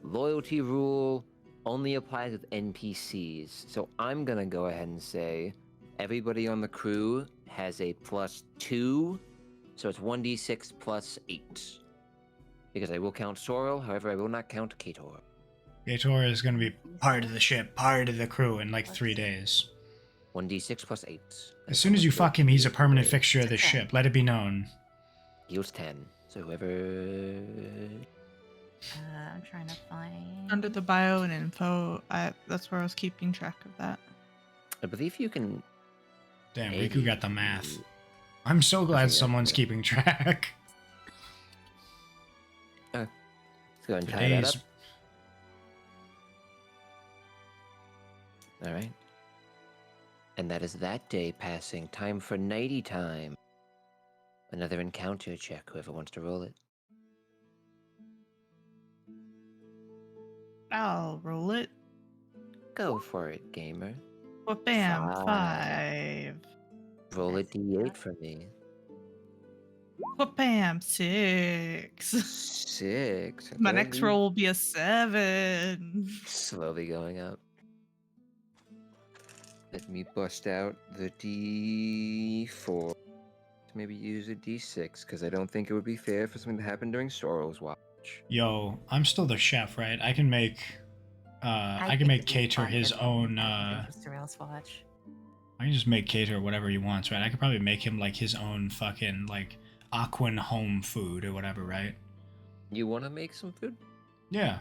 loyalty rule only applies with NPCs. So I'm gonna go ahead and say everybody on the crew has a +2, so it's 1d6 plus 8. Because I will count Sorrel, however, I will not count Kator. Gator is going to be part of the ship, part of the crew in like 3 days. 1d6 plus 8. As soon as you fuck him, he's a permanent fixture of this ship. Let it be known. Heals 10. So whoever... I'm trying to find. Under the bio and info, that's where I was keeping track of that. I believe you can... Damn, Maybe. Riku got the math. I'm so glad think someone's that's keeping track. Let's go ahead and tie that Today's up. Alright. And that is that day passing. Time for nighty time. Another encounter check, whoever wants to roll it. I'll roll it. Go for it, gamer. Well, bam, 5. 5. Roll a That's d8 enough. for me. Well, bam, 6. 6. My Okay, next we- roll will be a 7. Slowly going up. Let me bust out the d4. Maybe use a d6, because I don't think it would be fair for something to happen during Sorrel's watch. Yo, I'm still the chef, right? I can make I can make Kator his own Sorrel's watch. I can just make Kator whatever he wants, right? I could probably make him like his own fucking like Aquan home food or whatever, right? You want to make some food? Yeah.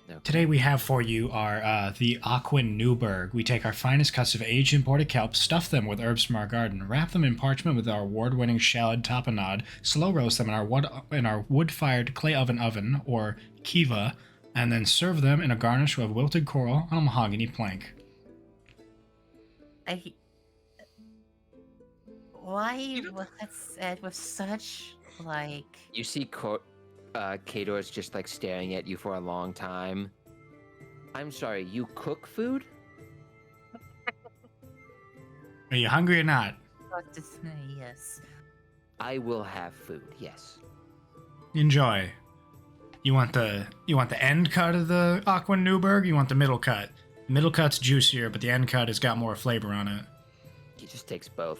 No. Today we have for you our the Aquan Newburg. We take our finest cuts of aged imported kelp, stuff them with herbs from our garden, wrap them in parchment with our award-winning shallot tapenade, slow roast them in our wood-fired clay oven or kiva, and then serve them in a garnish with wilted coral on a mahogany plank. Why was that said with such like? You see Kator's just like staring at you for a long time. I'm sorry, you cook food? Are you hungry or not? What dismay? Yes. I will have food, yes. Enjoy. You want the end cut of the Aquan Newburg? You want the middle cut? The middle cut's juicier, but the end cut has got more flavor on it. He just takes both.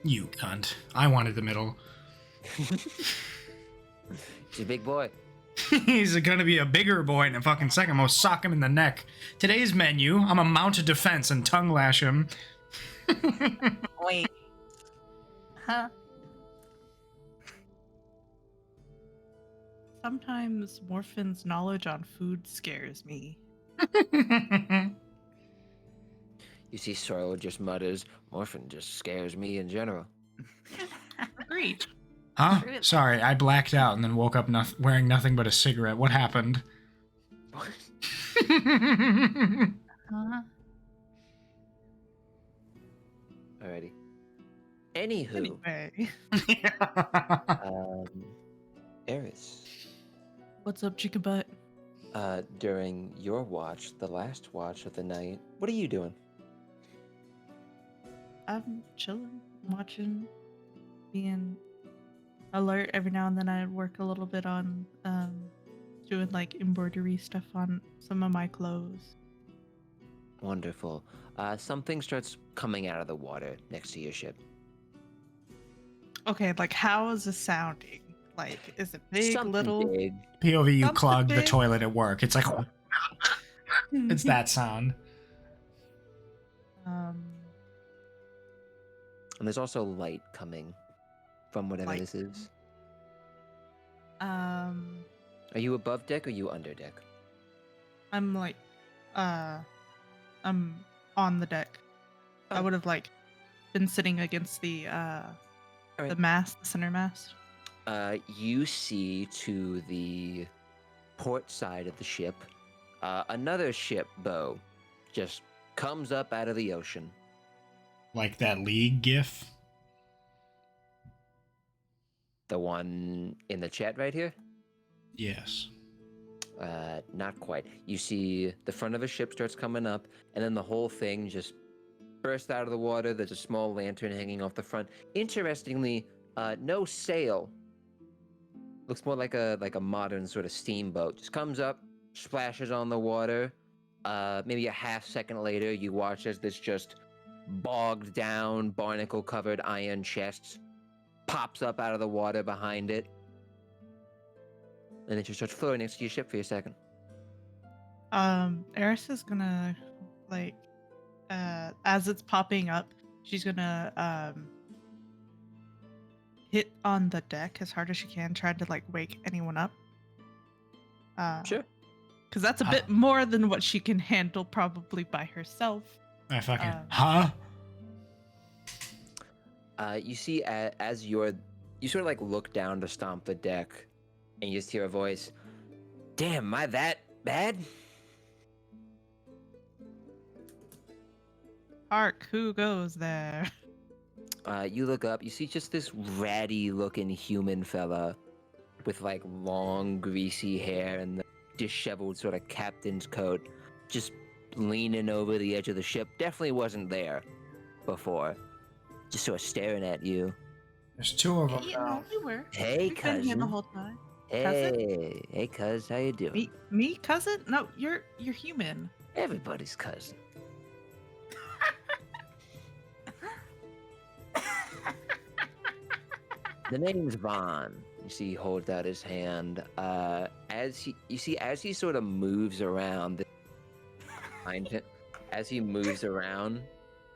You cunt. I wanted the middle. He's a big boy. He's gonna be a bigger boy in a fucking second. I'm gonna sock him in the neck. Today's menu, I'm gonna mount a defense and tongue lash him. Wait. Huh? Sometimes Morphin's knowledge on food scares me. You see Sorrel just mutters, Morphin just scares me in general. Agreed. Huh? Really? Sorry, I blacked out and then woke up wearing nothing but a cigarette. What happened? Huh? Alrighty. Anywho, Anyway, Eris, what's up, chicken butt? during your watch, the last watch of the night, what are you doing? I'm chilling, watching, being alert. Every now and then I work a little bit on doing like embroidery stuff on some of my clothes. Wonderful. Something starts coming out of the water next to your ship. Okay, like how is this sounding? Like, is it big, Something little? big. POV, you Something clogged the big. toilet at work. It's like, it's that sound. Um, And there's also light coming from whatever Light. this is. um, Are you above deck or you under deck? I'm like, I'm on the deck. I Oh. would have like been sitting against the Alright. mast, the center mast. You see to the port side of the ship, another ship bow just comes up out of the ocean. Like that League gif. The one in the chat right here? Yes. Not quite. You see the front of a ship starts coming up, and then the whole thing just bursts out of the water. There's a small lantern hanging off the front. Interestingly, no sail. Looks more like a modern sort of steamboat. Just comes up, splashes on the water. Maybe a half second later, you watch as this just bogged down, barnacle-covered iron chest pops up out of the water behind it. And it just starts floating next to your ship for a second. Eris is gonna like, as it's popping up, she's gonna hit on the deck as hard as she can, trying to like wake anyone up. Sure. Because that's a bit more than what she can handle probably by herself. I fucking, Um, huh? You see, as you sort of like look down to stomp the deck, and you just hear a voice. Damn, am I that bad? Hark, who goes there? You look up, you see just this ratty looking human fella with like long greasy hair and the disheveled sort of captain's coat, just leaning over the edge of the ship. Definitely wasn't there before. Just sort of staring at you. There's two of them You now. know, you were. Hey, You've been here the cousin. whole time. Hey, cuz, how you doing? Me, cousin? No, you're human. Everybody's cousin. The name's Vaughn. You see, he holds out his hand. As he sort of moves around behind him, as he moves around,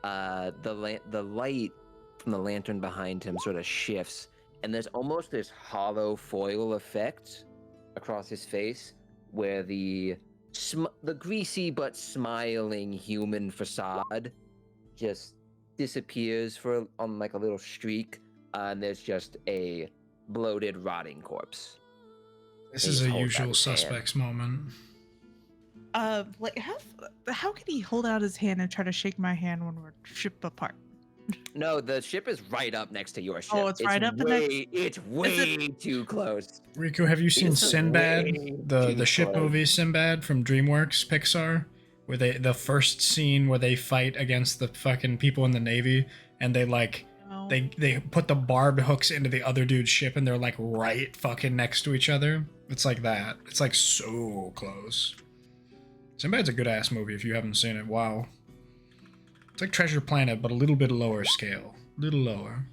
the light from the lantern behind him sort of shifts, and there's almost this hollow foil effect across his face, where the greasy but smiling human facade just disappears on like a little streak, and there's just a bloated, rotting corpse. This He is a holds out usual his hand. suspects moment. Like how can he hold out his hand and try to shake my hand when we're ship apart? No, the ship is right up next to your ship. Oh, it's right up next- It's way too close. Riku, have you seen It's Sinbad? way The too ship close. movie Sinbad from DreamWorks Pixar? Where the first scene where they fight against the fucking people in the Navy and they like No. they put the barbed hooks into the other dude's ship and they're like right fucking next to each other. It's like that. It's like so close. Sinbad's a good ass movie if you haven't seen it. Wow. It's like Treasure Planet, but a little bit lower scale. Little lower.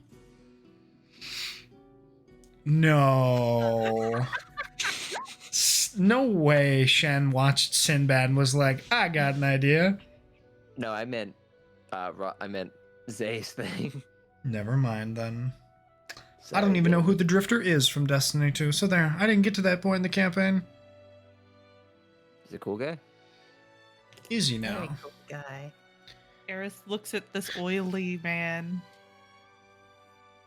No. No way Shen watched Sinbad and was like, I got an idea. No, I meant Zay's thing. Never mind then. I Sorry, don't even know dude. who the Drifter is from Destiny 2, so there. I didn't get to that point in the campaign. He's a cool guy. Easy Very now. cool guy. Eris looks at this oily man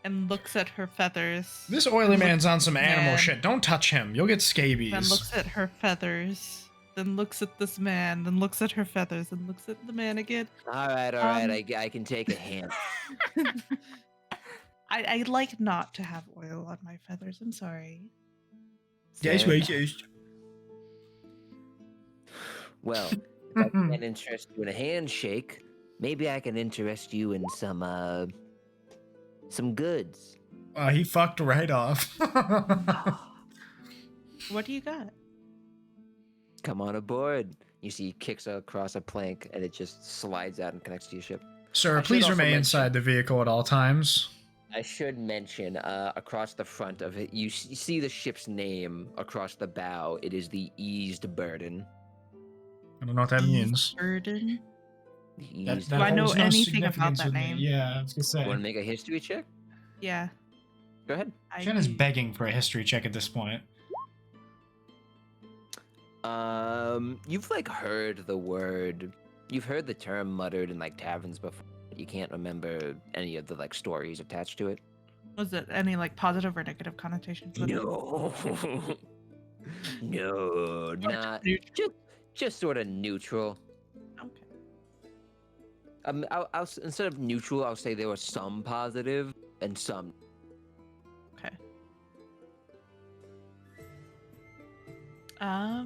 and looks at her feathers. This oily man's on some animal Man. shit. Don't touch him. You'll get Then scabies. looks at her feathers. Then looks at this man. Then looks at her feathers. And looks at the man again. All right. I can take a hint. I like not to have oil on my feathers. I'm sorry. Yes, Fair wait, enough. yes. Well, if I can't interest you in a handshake, maybe I can interest you in some goods. He fucked right off. What do you got? Come on aboard. You see, he kicks across a plank, and it just slides out and connects to your ship. Sir, I should please also remain mention- inside the vehicle at all times. I should mention, across the front of it, you see the ship's name across the bow. It is the Eased Burden. I don't know what that means. Burden. The That- Eased that Do I know holds no anything about significance that with me. name? Yeah, I was gonna You want to say. make a history check? Yeah. Go ahead. Shen is do. begging for a history check at this point. You've like heard the word, you've heard the term muttered in like taverns before. But you can't remember any of the like stories attached to it. Was it any like positive or negative connotations? with it? No, no, not just sort of neutral. Okay. I'll instead of neutral, I'll say there was some positive and some. Okay. I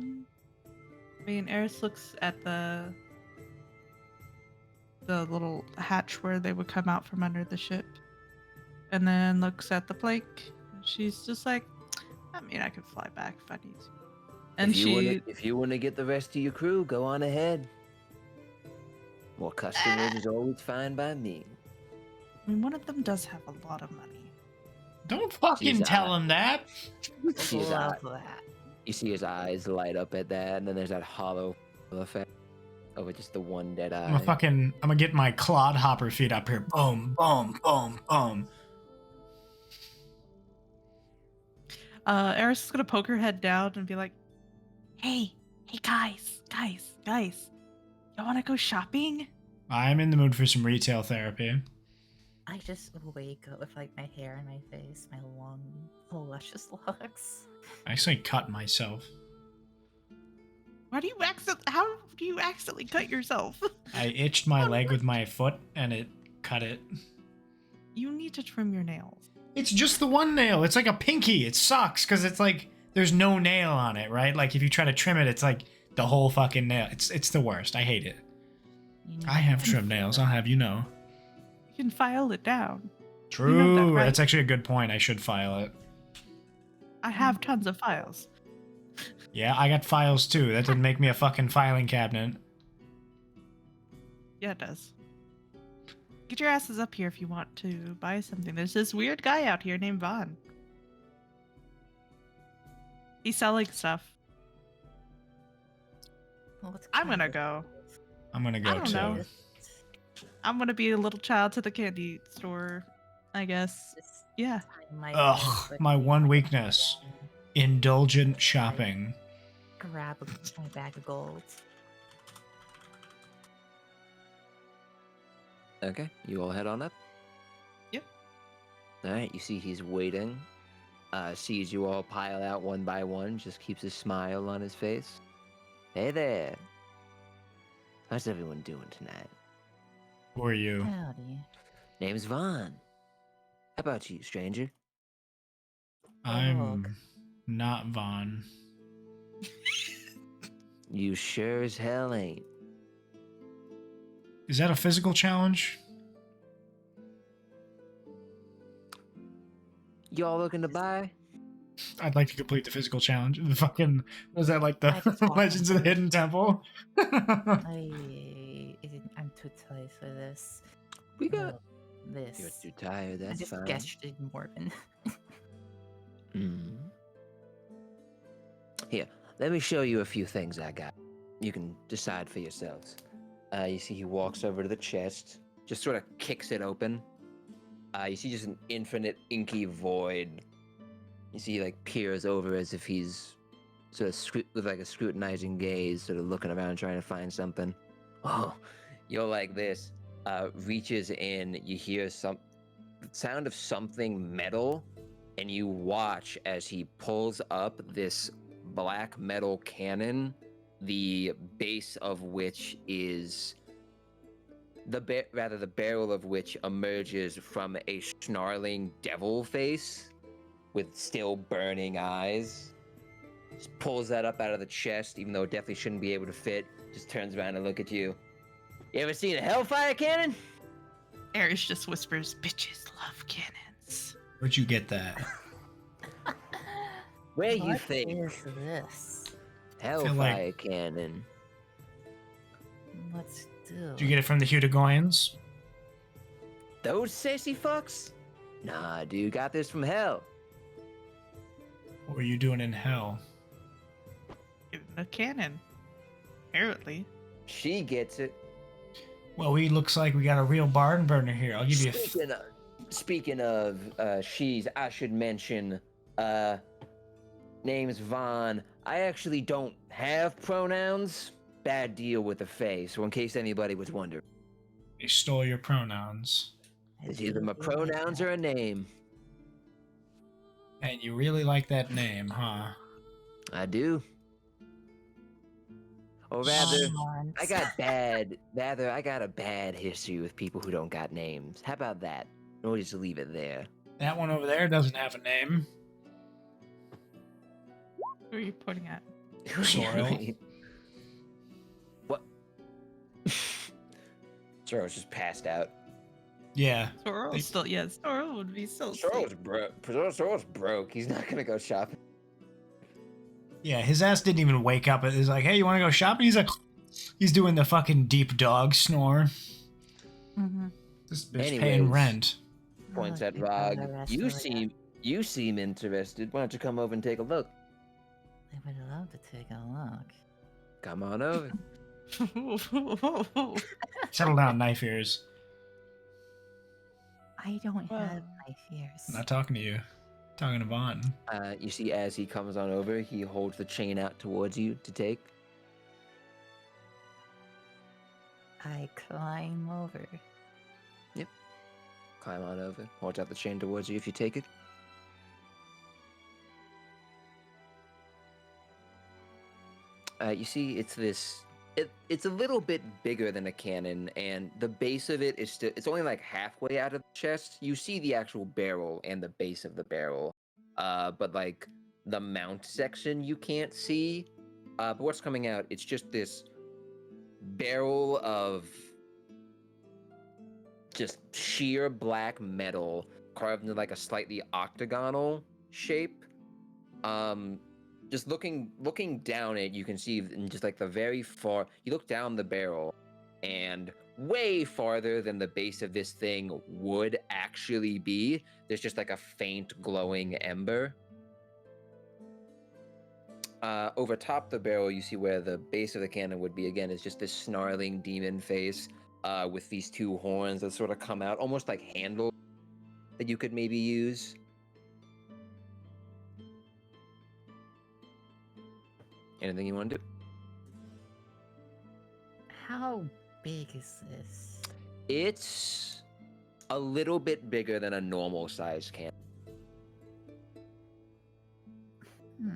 mean, Eris looks at the little hatch where they would come out from under the ship, and then looks at the plank. She's just like, I mean, I could fly back if I need to. And If you want to get the rest of your crew, go on ahead. More customers is always fine by me. I mean, one of them does have a lot of money. Don't fucking She's tell on. him that. She's Love out. that. You see his eyes light up at that, and then there's that hollow effect over just the one dead eye. I'm gonna get my clod hopper feet up here. Boom, boom, boom, boom. Eris is gonna poke her head down and be like, hey, guys. Y'all wanna go shopping? I'm in the mood for some retail therapy. I just wake up with like my hair in my face, my long, luscious locks. I actually cut myself. How do you accidentally cut yourself? I itched my leg with my foot and it cut it. You need to trim your nails. It's just the one nail. It's like a pinky. It sucks because it's like there's no nail on it, right? Like if you try to trim it, it's like the whole fucking nail. It's the worst. I hate it. You know, I have trimmed nails. I'll have you know. You can file it down. True. that, right? That's actually a good point. I should file it. I have tons of files. Yeah, I got files too. That didn't make me a fucking filing cabinet. Yeah, it does. Get your asses up here if you want to buy something. There's this weird guy out here named Vaughn. He's selling stuff. what I'm kind gonna of- go. I'm gonna go I don't too. know. I'm gonna be a little child to the candy store, I guess. Just Yeah. time my Ugh, hands with my me one and weakness. Indulgent shopping. grab my bag of gold. Okay, you all head on up. Yep. All right, you see he's waiting. Sees you all pile out one by one, just keeps a smile on his face. Hey there. How's everyone doing tonight? Who are you? Howdy. Name's Vaughn. How about you, stranger? I'm not Vaughn. You sure as hell ain't. Is that a physical challenge? Y'all looking to buy? I'd like to complete the physical challenge. The fucking was that like I just the want Legends of the Hidden Temple? I'm too tired for this. We got. This. You're too tired, I that's just fine. gestured Morbin. Hmm. Here, let me show you a few things I got. You can decide for yourselves. You see, he walks over to the chest, just sort of kicks it open. You see just an infinite inky void. You see, he like peers over as if he's sort of with like a scrutinizing gaze, sort of looking around trying to find something. Oh, you're like this. Reaches in, you hear some sound of something metal, and you watch as he pulls up this black metal cannon, the base of which is the barrel of which emerges from a snarling devil face with still burning eyes. Just pulls that up out of the chest, even though it definitely shouldn't be able to fit. Just turns around and look at you. You ever seen a Hellfire cannon? Eris just whispers, "Bitches love cannons." Where'd you get that? Where you What think? is this? Hellfire cannon. Let's do. Did you get it from the Hudagoyans? Those sissy fucks? Nah, dude, got this from hell. What were you doing in hell? A cannon. Apparently. She gets it. Well, we looks like we got a real barn burner here. I'll give you. Speaking of she's, I should mention, name's Vaughn. I actually don't have pronouns. Bad deal with the Fae, so in case anybody was wondering. They stole your pronouns, It's either my pronouns or a name. and you really like that name, huh? I do. Or rather, I got a bad history with people who don't got names. How about that? We'll just leave it there. That one over there doesn't have a name. Who are you pointing at? Sorrel. What? Sorrel's just passed out. Yeah. Sorrel still, yeah, Sorrel would be still Sorrel's asleep. broke. Sorrel's broke. He's not gonna go shopping. Yeah, his ass didn't even wake up. He's like, hey, you want to go shopping? He's like, he's doing the fucking deep dog snore. Mm-hmm. This bitch Anyways. paying rent. Points at Rog. You seem interested. Why don't you come over and take a look? I would love to take a look. Come on over. Settle down, knife ears. I don't Well. have my fears. I'm not talking to you. Talking to Vaughn. You see, as he comes on over, he holds the chain out towards you to take. I climb over. Climb on over. Holds out the chain towards you if you take it. You see, it's this. It's a little bit bigger than a cannon, and the base of it is still. It's only like halfway out of the chest. You see the actual barrel and the base of the barrel, but like the mount section you can't see. But what's coming out? It's just this barrel of just sheer black metal carved into like a slightly octagonal shape. Just looking down it, you can see in just like the very far. You look down the barrel, and way farther than the base of this thing would actually be, there's just like a faint glowing ember. Over top the barrel, you see where the base of the cannon would be. Again, is just this snarling demon face with these two horns that sort of come out, almost like handles that you could maybe use. Anything you want to do? How big is this? It's a little bit bigger than a normal sized cannon. Hmm.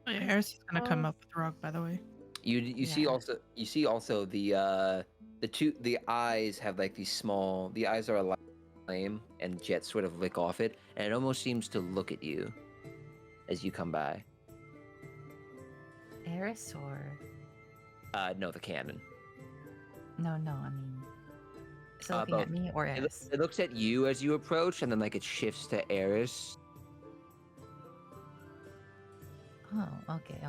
Oh, yeah, Eris is gonna come up with Rog, by the way. You see also the eyes have like these small. The eyes are a flame, and jets sort of lick off it, and it almost seems to look at you as you come by. Eris or No, the cannon. no? I mean, is it looking both. at me or Eris? It looks at you as you approach, and then like it shifts to Eris. Oh, okay.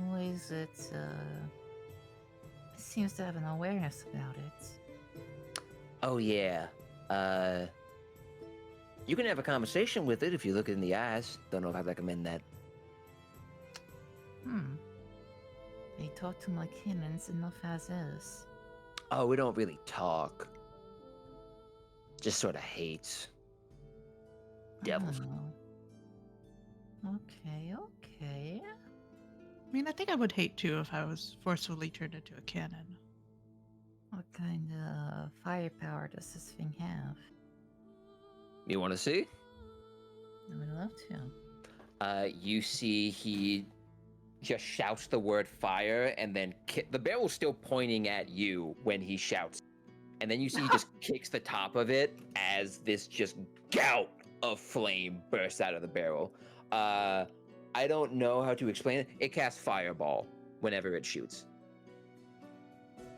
Well, is it? It seems to have an awareness about it. Oh yeah. You can have a conversation with it if you look it in the eyes. Don't know if I'd recommend that. They talk to my cannons enough as is. Oh, we don't really talk. Just sort of hates. Devils. Oh. Okay. I mean, I think I would hate too if I was forcefully turned into a cannon. What kind of firepower does this thing have? You want to see? I would love to. You see he just shouts the word fire, and then the barrel's still pointing at you when he shouts. And then you see he just kicks the top of it as this just gout of flame bursts out of the barrel. I don't know how to explain it. It casts fireball whenever it shoots.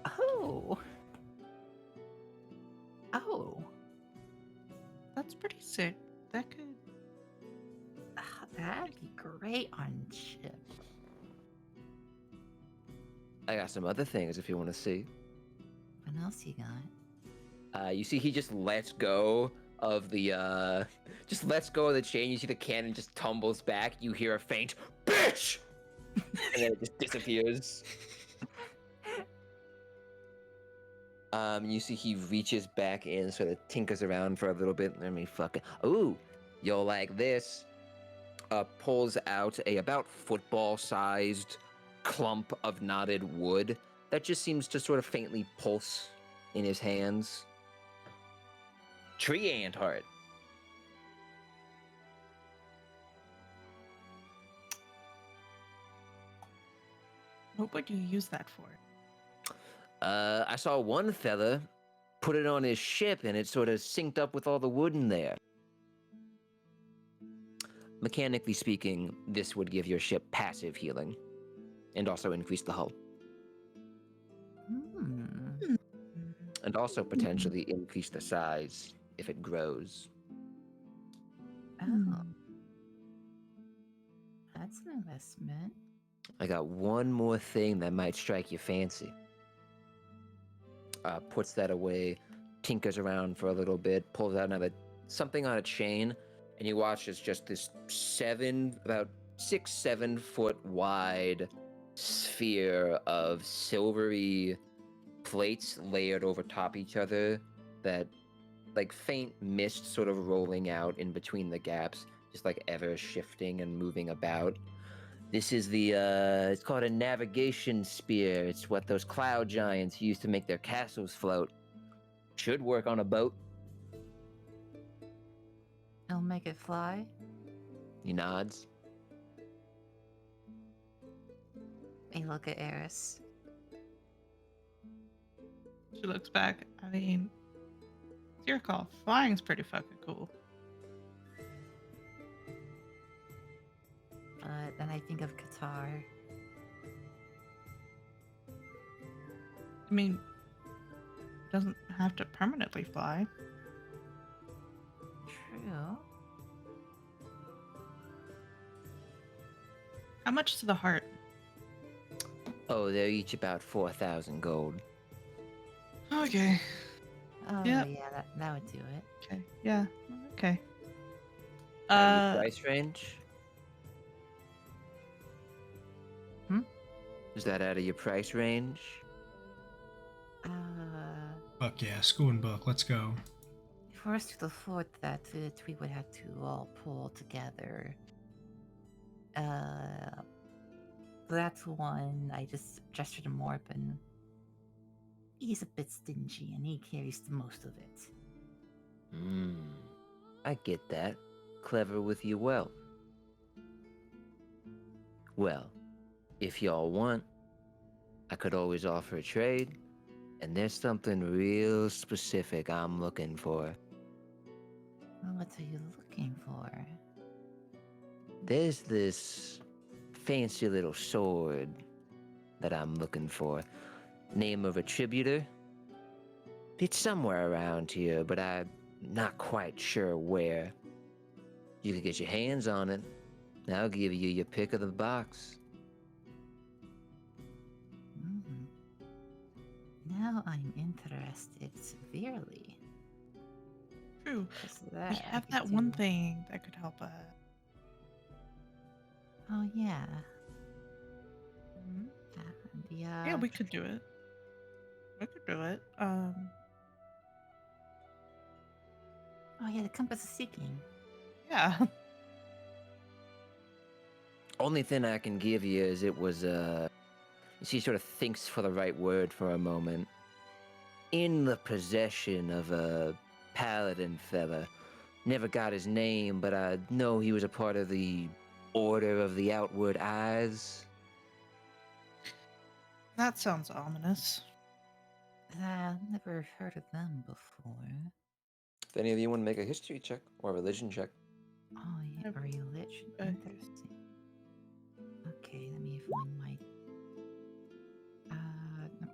Oh. That's pretty sick. That could. That'd be great on ship. I got some other things if you want to see. What else you got? You see he just lets go of the chain. You see the cannon just tumbles back. You hear a faint bitch, and then it just disappears. You see he reaches back in, sort of tinkers around for a little bit. Let me fucking. Ooh, you'll like this. Pulls out a about football-sized clump of knotted wood that just seems to sort of faintly pulse in his hands. Tree ant heart. What would you use that for? I saw one fella put it on his ship and it sort of synced up with all the wood in there. Mechanically speaking, this would give your ship passive healing and also increase the hull. And also potentially increase the size if it grows. Oh. That's an investment. I got one more thing that might strike your fancy. Puts that away, tinkers around for a little bit, pulls out something on a chain, and you watch as just this about 6-7 foot wide sphere of silvery plates layered over top each other that like faint mist sort of rolling out in between the gaps, just like ever shifting and moving about. This is it's called a navigation spear. It's what those cloud giants use to make their castles float. Should work on a boat. It'll make it fly. He nods. I look at Eris. She looks back. I mean, it's your call. Flying's pretty fucking cool. But then I think of Qatar. I mean, it doesn't have to permanently fly. True. How much is the heart? Oh, they're each about 4,000 gold. Okay. Oh Yep. yeah, that would do it. Okay. Yeah. Okay. Out of your price range? Is that out of your price range? Fuck yeah, school and book. Let's go. For us to afford that, we would have to all pull together. That's one. I just gestured to Morpin. He's a bit stingy, and he carries the most of it. I get that. Clever with your wealth. Well, if y'all want, I could always offer a trade, and there's something real specific I'm looking for. What are you looking for? There's this fancy little sword that I'm looking for. Name of a tributor? It's somewhere around here, but I'm not quite sure where. You could get your hands on it. I'll give you your pick of the box. Now I'm interested severely. True. Because We that I have could that one do. thing that could help us. Oh yeah. Mhm. The Yeah, we could do it. We could do it. Oh yeah, the compass of seeking. Yeah. Only thing I can give you is it was she sort of thinks for the right word for a moment. In the possession of a paladin fella. Never got his name, but I know he was a part of the Order of the Outward Eyes. That sounds ominous. I've never heard of them before. If any of you want to make a history check or a religion check. Oh yeah, Never religion. heard. Interesting. Okay, let me find my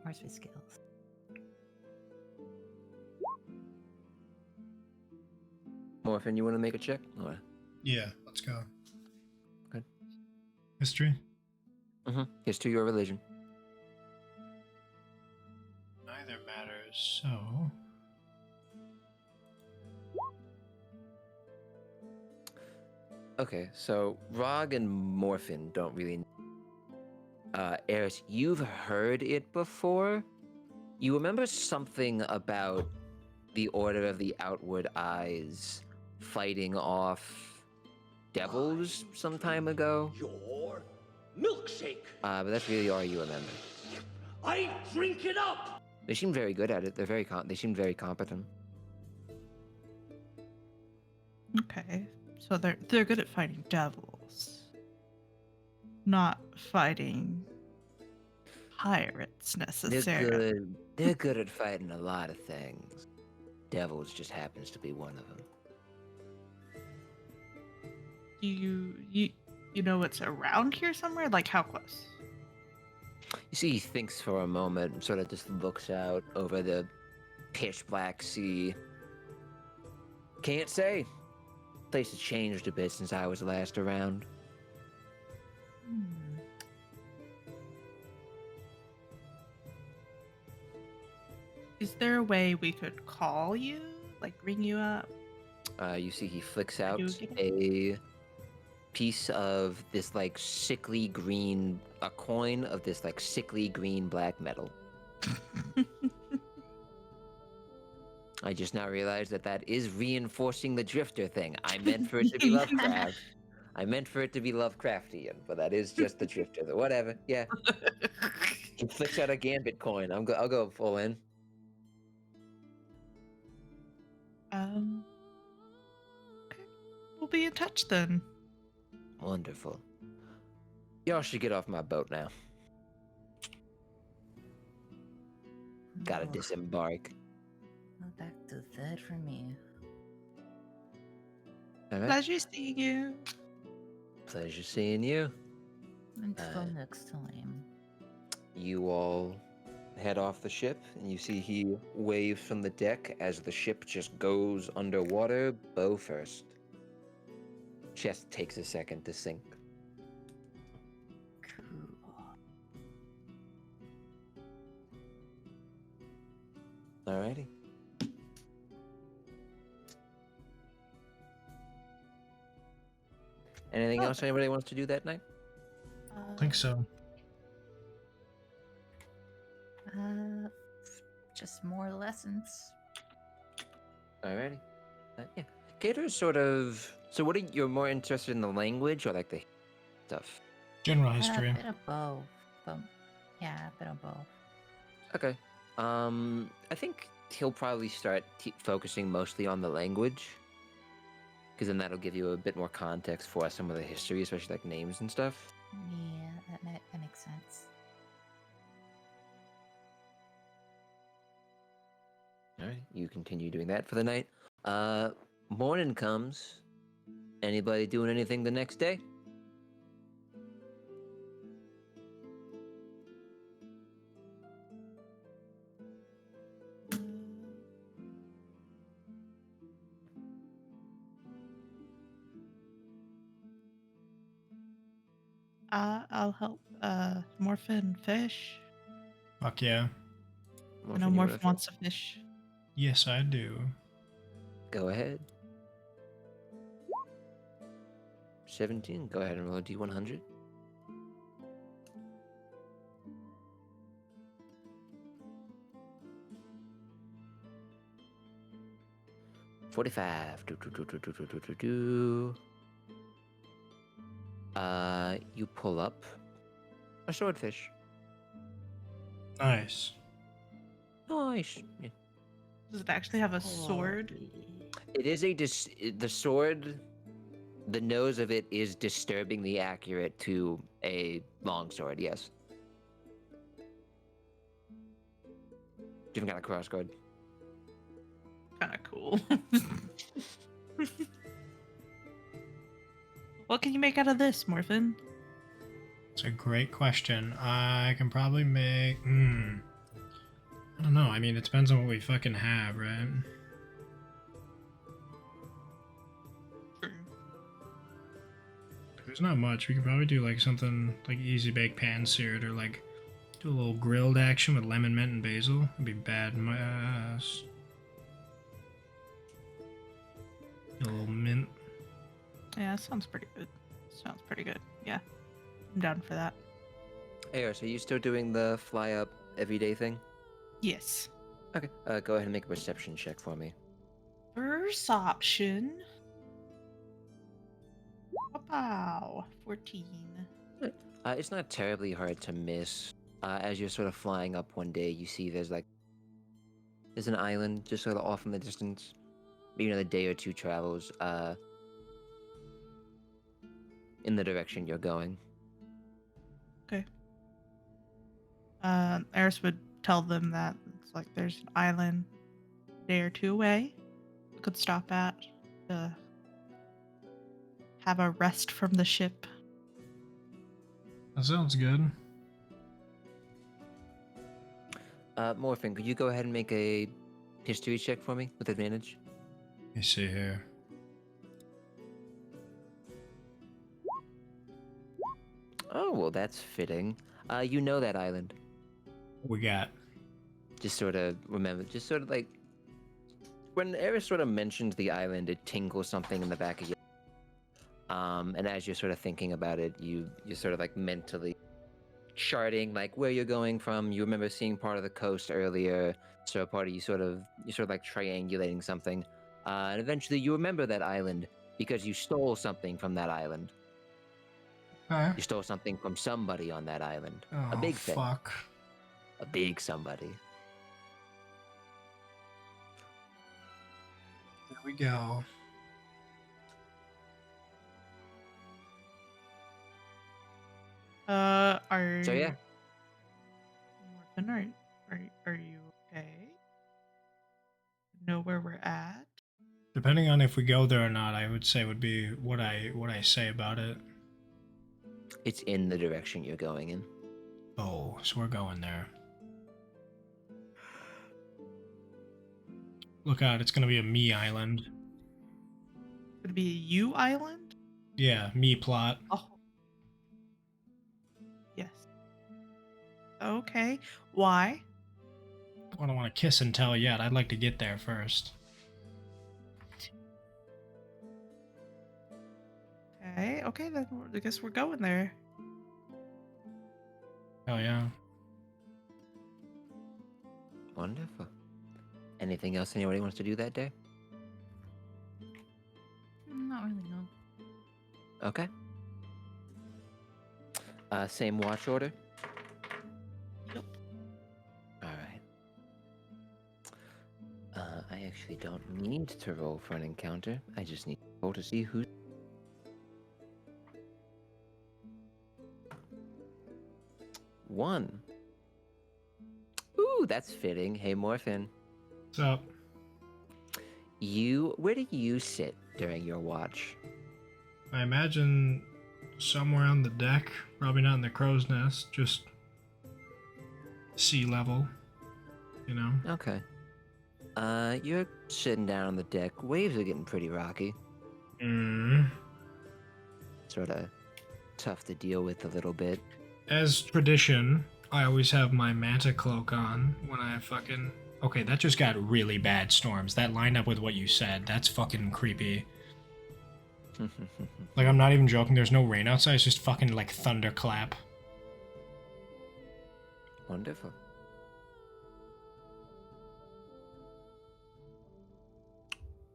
where's my skills? Morphin, you want to make a check? Or... Yeah, let's go. Okay. History? History or religion. Neither matters, so. Okay, so Rog and Morphin don't really. Eris, you've heard it before. You remember something about the Order of the Outward Eyes fighting off devils some time ago? Your milkshake. But that's really all you remember. I drink it up. They seem very good at it. They're very they seem very competent. Okay. So they're good at fighting devils. Not fighting pirates They're necessarily. good. They're good at fighting a lot of things. Devils just happens to be one of them. Do you know what's around here somewhere? Like how close? You see, he thinks for a moment and sort of just looks out over the pitch black sea. Can't say. Place has changed a bit since I was last around. Hmm. Is there a way we could call you? Like ring you up? You see, he flicks I out do get a piece of this like sickly green, a coin of this like sickly green black metal. I just now realized that is reinforcing the drifter thing. I meant for it to be Lovecraft. I meant for it to be Lovecraftian, but that is just the drifter. Whatever. Yeah. He flicks out a gambit coin. I'll go full in. Okay. We'll be in touch then. Wonderful. Y'all should get off my boat now. Gotta Oh, disembark. go back to bed for me. All right. Pleasure seeing you. Pleasure seeing you. Until next time. You all head off the ship, and you see he waves from the deck as the ship just goes underwater, bow first. Chest takes a second to sink. Cool. Alrighty. Anything else anybody wants to do that night? I think so. Just more lessons. Alrighty. Yeah. Gator's sort of. So, what are you're more interested in, the language or like the stuff? General history. A bit of both. But yeah, a bit of both. Okay. I think he'll probably start focusing mostly on the language, because then that'll give you a bit more context for some of the history, especially like names and stuff. Yeah, that makes sense. All right, you continue doing that for the night. Morning comes. Anybody doing anything the next day? I'll help Morphin fish. Fuck yeah. I know Morphin wants to fish. Yes, I do. Go ahead. 17. Go ahead and roll a d100. $45. You pull up a swordfish. Nice. Nice. Yeah. Does it actually have a sword? It is the sword. The nose of it is disturbingly accurate to a longsword. Yes. Different kind of crossguard. Kind of cool. What can you make out of this, Morphin? It's a great question. I can probably make. I don't know. I mean, it depends on what we fucking have, right? There's not much. We could probably do like something like easy bake pan seared or like do a little grilled action with lemon, mint, and basil. It'd be bad in my ass. A little mint. Yeah, that sounds pretty good. Sounds pretty good. Yeah. I'm down for that. Eris, are you still doing the fly up everyday thing? Yes. Okay. Go ahead and make a perception check for me. First option. Wow. 14. It's not terribly hard to miss. As you're sort of flying up one day, you see there's an island just sort of off in the distance. Maybe another day or two travels in the direction you're going. Okay. Eris would tell them that it's like there's an island a day or two away we could stop at to have a rest from the ship. That sounds good. Morphin, could you go ahead and make a history check for me with advantage? Let me see here. Oh, well, that's fitting. You know that island. What we got? Just sort of remember, just sort of like when Eris sort of mentions the island, it tingles something in the back of your. And as you're sort of thinking about it, you're sort of like mentally charting like where you're going from. You remember seeing part of the coast earlier, so part of you're sort of like triangulating something, and eventually you remember that island because you stole something from that island. Huh? You stole something from somebody on that island. Oh, A big thing. fuck. A big somebody. There we go. So yeah, Morphin, are you okay? Know where we're at? Depending on if we go there or not, I would say would be what I say about it. it's in the direction you're going in. Oh, so we're going there. Look out, it's gonna be a me island. Would it be a U island? Yeah, me plot. Oh. Yes. Okay. Why? I don't want to kiss and tell yet. I'd like to get there first. Okay, then I guess we're going there. Oh yeah. Wonderful. Anything else anybody wants to do that day? Not really, no. Okay. Same watch order? Yep. Alright. I actually don't need to roll for an encounter. I just need to roll to see who's... One. Ooh, that's fitting. Hey, Morphin. What's up? Where do you sit during your watch? I imagine somewhere on the deck, probably not in the crow's nest, just sea level, you know? Okay. You're sitting down on the deck. Waves are getting pretty rocky. Sort of tough to deal with a little bit. As tradition, I always have my manta cloak on when I fucking Okay, that just got really bad storms. That lined up with what you said. That's fucking creepy. Like, I'm not even joking. There's no rain outside. It's just fucking, like, thunderclap. Wonderful.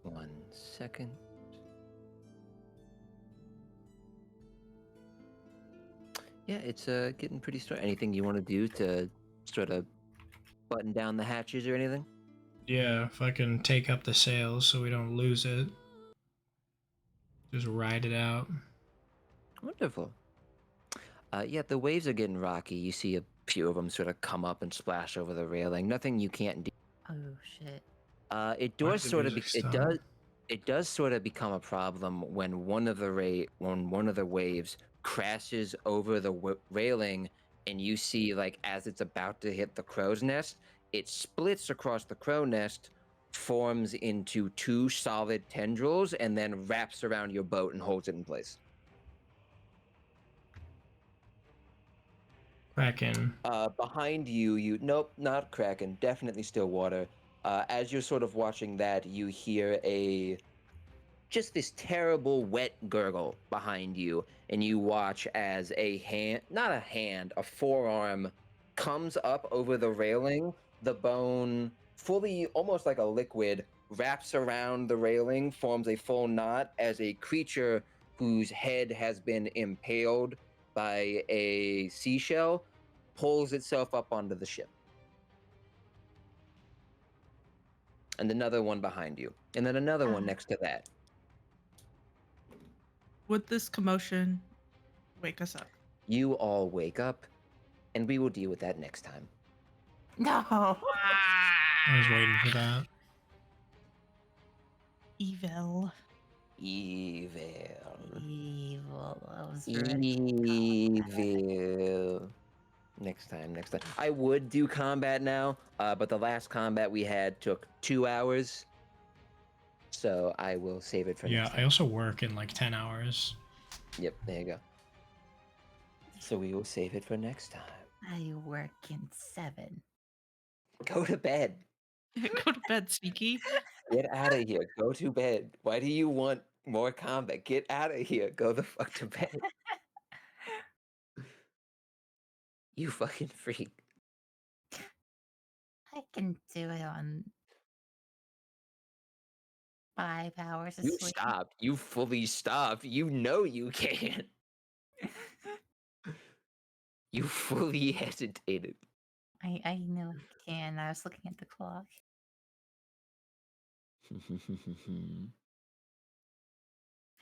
One second. Yeah, it's getting pretty strong. Anything you want to do to sort of button down the hatches or anything? Yeah, fucking take up the sails so we don't lose it. Just ride it out. Wonderful. Yeah, the waves are getting rocky. You see a few of them sort of come up and splash over the railing. Nothing you can't do. Oh shit. It Why does did the sort of music it stop? does sort of become a problem when one of the waves crashes over the railing, and you see, like, as it's about to hit the crow's nest, it splits across the crow nest, forms into two solid tendrils, and then wraps around your boat and holds it in place. Kraken. Behind you, nope, not Kraken, definitely still water. As you're sort of watching that, you hear just this terrible wet gurgle behind you, and you watch as a hand, not a hand, a forearm comes up over the railing. The bone, fully almost like a liquid, wraps around the railing, forms a full knot as a creature whose head has been impaled by a seashell pulls itself up onto the ship. And another one behind you, and then another one next to that. Would this commotion wake us up? You all wake up, and we will deal with that next time. No. I was waiting for that. Evil. Evil. Evil. I was ready. Evil. Next time. I would do combat now, but the last combat we had took 2 hours, so I will save it for Yeah, next I time. also work in like 10 hours. Yep, there you go. So we will save it for next time. I work in 7. Go to bed. Go to bed, Sneaky. Get out of here. Go to bed. Why do you want more combat? Get out of here. Go the fuck to bed. You fucking freak. I can do it on 5 hours of You sleep. stop. You fully stop. You know you can't. You fully hesitated. I know I can. I was looking at the clock.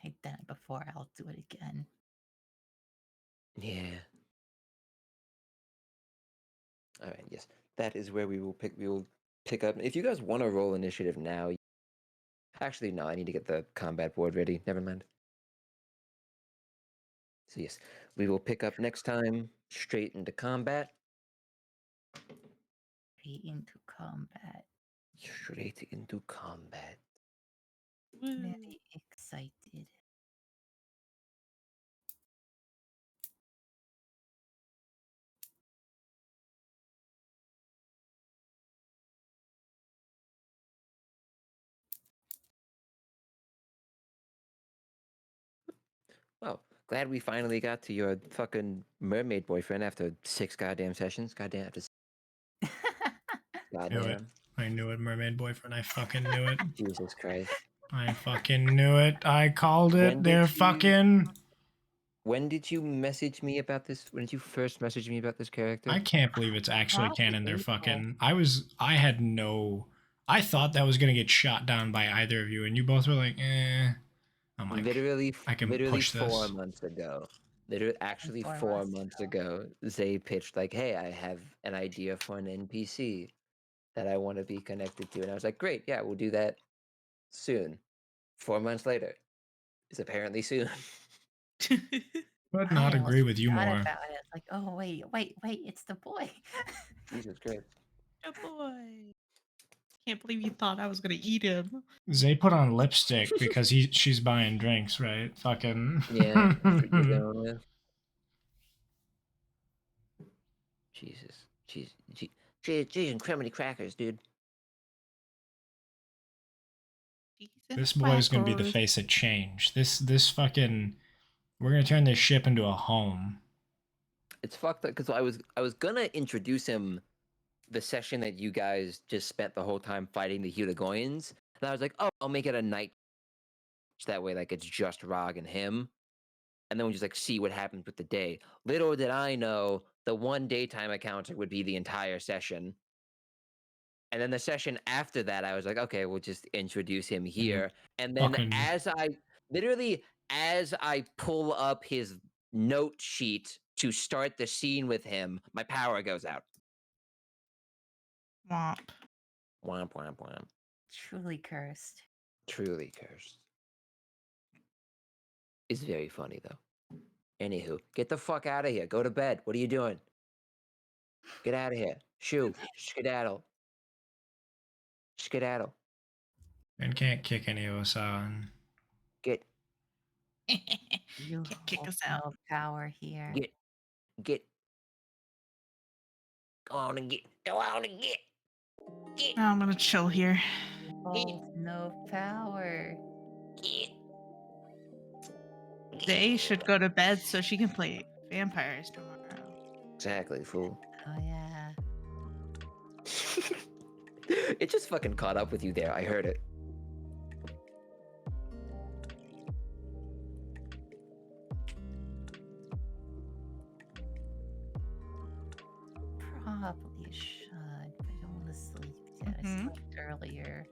I've done it before. I'll do it again. Yeah. All right. Yes, that is where we will pick up. If you guys want to roll initiative now, actually, no. I need to get the combat board ready. Never mind. So yes, we will pick up next time straight into combat. Straight into combat. Straight into combat. Woo. Very excited. Well, glad we finally got to your fucking mermaid boyfriend after 6 goddamn sessions. Goddamn, after Knew it. goddamn. I knew it, mermaid boyfriend. I fucking knew it. Jesus Christ. I fucking knew it. I called When it. did They're you- fucking. When did you message me about this? When did you first message me about this character? I can't believe it's actually Probably canon. They're April. fucking. I had no. I thought that was gonna get shot down by either of you, and you both were like, eh. I'm like, literally, I can literally push 4 this. months ago. Literally, actually, 4 4 months months ago, Zay pitched like, "Hey, I have an idea for an NPC that I want to be connected to," and I was like, "Great, yeah, we'll do that soon." 4 months later, it's apparently soon. But I not almost agree with you forgot more. about it. Like, oh wait, it's the boy. Jesus Christ. Good boy. Can't believe you thought I was gonna eat him. Zay put on lipstick because she's buying drinks, right? Fucking. Yeah, that's what you're going with. Jesus, cheese and criminy crackers, dude. This boy's gonna be the face of change. This fucking, we're gonna turn this ship into a home. It's fucked up because I was gonna introduce him the session that you guys just spent the whole time fighting the Hudagoyans, and I was like, oh, I'll make it a night. That way, like it's just Rog and him, and then we just like see what happens with the day. Little did I know the one daytime encounter would be the entire session. And then the session after that, I was like, okay, we'll just introduce him here. And then Fucking as I pull up his note sheet to start the scene with him, my power goes out. Womp. Womp, womp, womp. Truly cursed. Truly cursed. It's very funny, though. Anywho, get the fuck out of here. Go to bed. What are you doing? Get out of here. Shoo. Skedaddle. Skedaddle. and can't kick any of us out. Get, You Can't kick hold us out. no power here. get. Go on and get. Go on and get. Get. Now I'm gonna chill here. Hold no power. Get. They should go to bed so she can play vampires tomorrow. Exactly, fool. Oh yeah. It just fucking caught up with you there. I heard it. Probably should, but I don't want to sleep yet. I Mhm. slept earlier.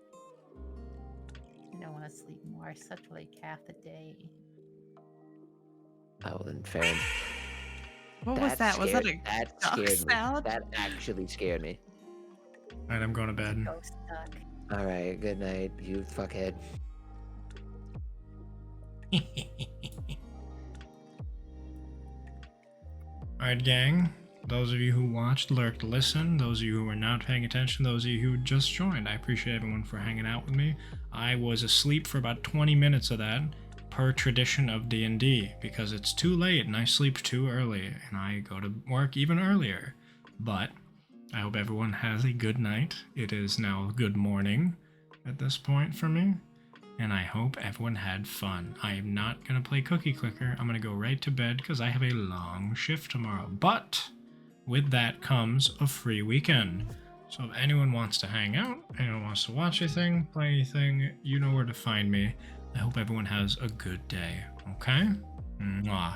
I don't want to sleep more. I slept like half a day. Oh, then fair enough. What was that? Was that a That duck scared me. sound? That actually scared me. Alright, I'm going to bed. Go stuck. All right, good night, you fuckhead. Alright, gang. Those of you who watched, lurked, listened, those of you who were not paying attention, those of you who just joined, I appreciate everyone for hanging out with me. I was asleep for about 20 minutes of that, per tradition of D&D, because it's too late and I sleep too early, and I go to work even earlier. But I hope everyone has a good night. It is now good morning at this point for me. And I hope everyone had fun. I am not going to play Cookie Clicker. I'm going to go right to bed because I have a long shift tomorrow. But with that comes a free weekend. So if anyone wants to hang out, anyone wants to watch anything, play anything, you know where to find me. I hope everyone has a good day. Okay? Mwah.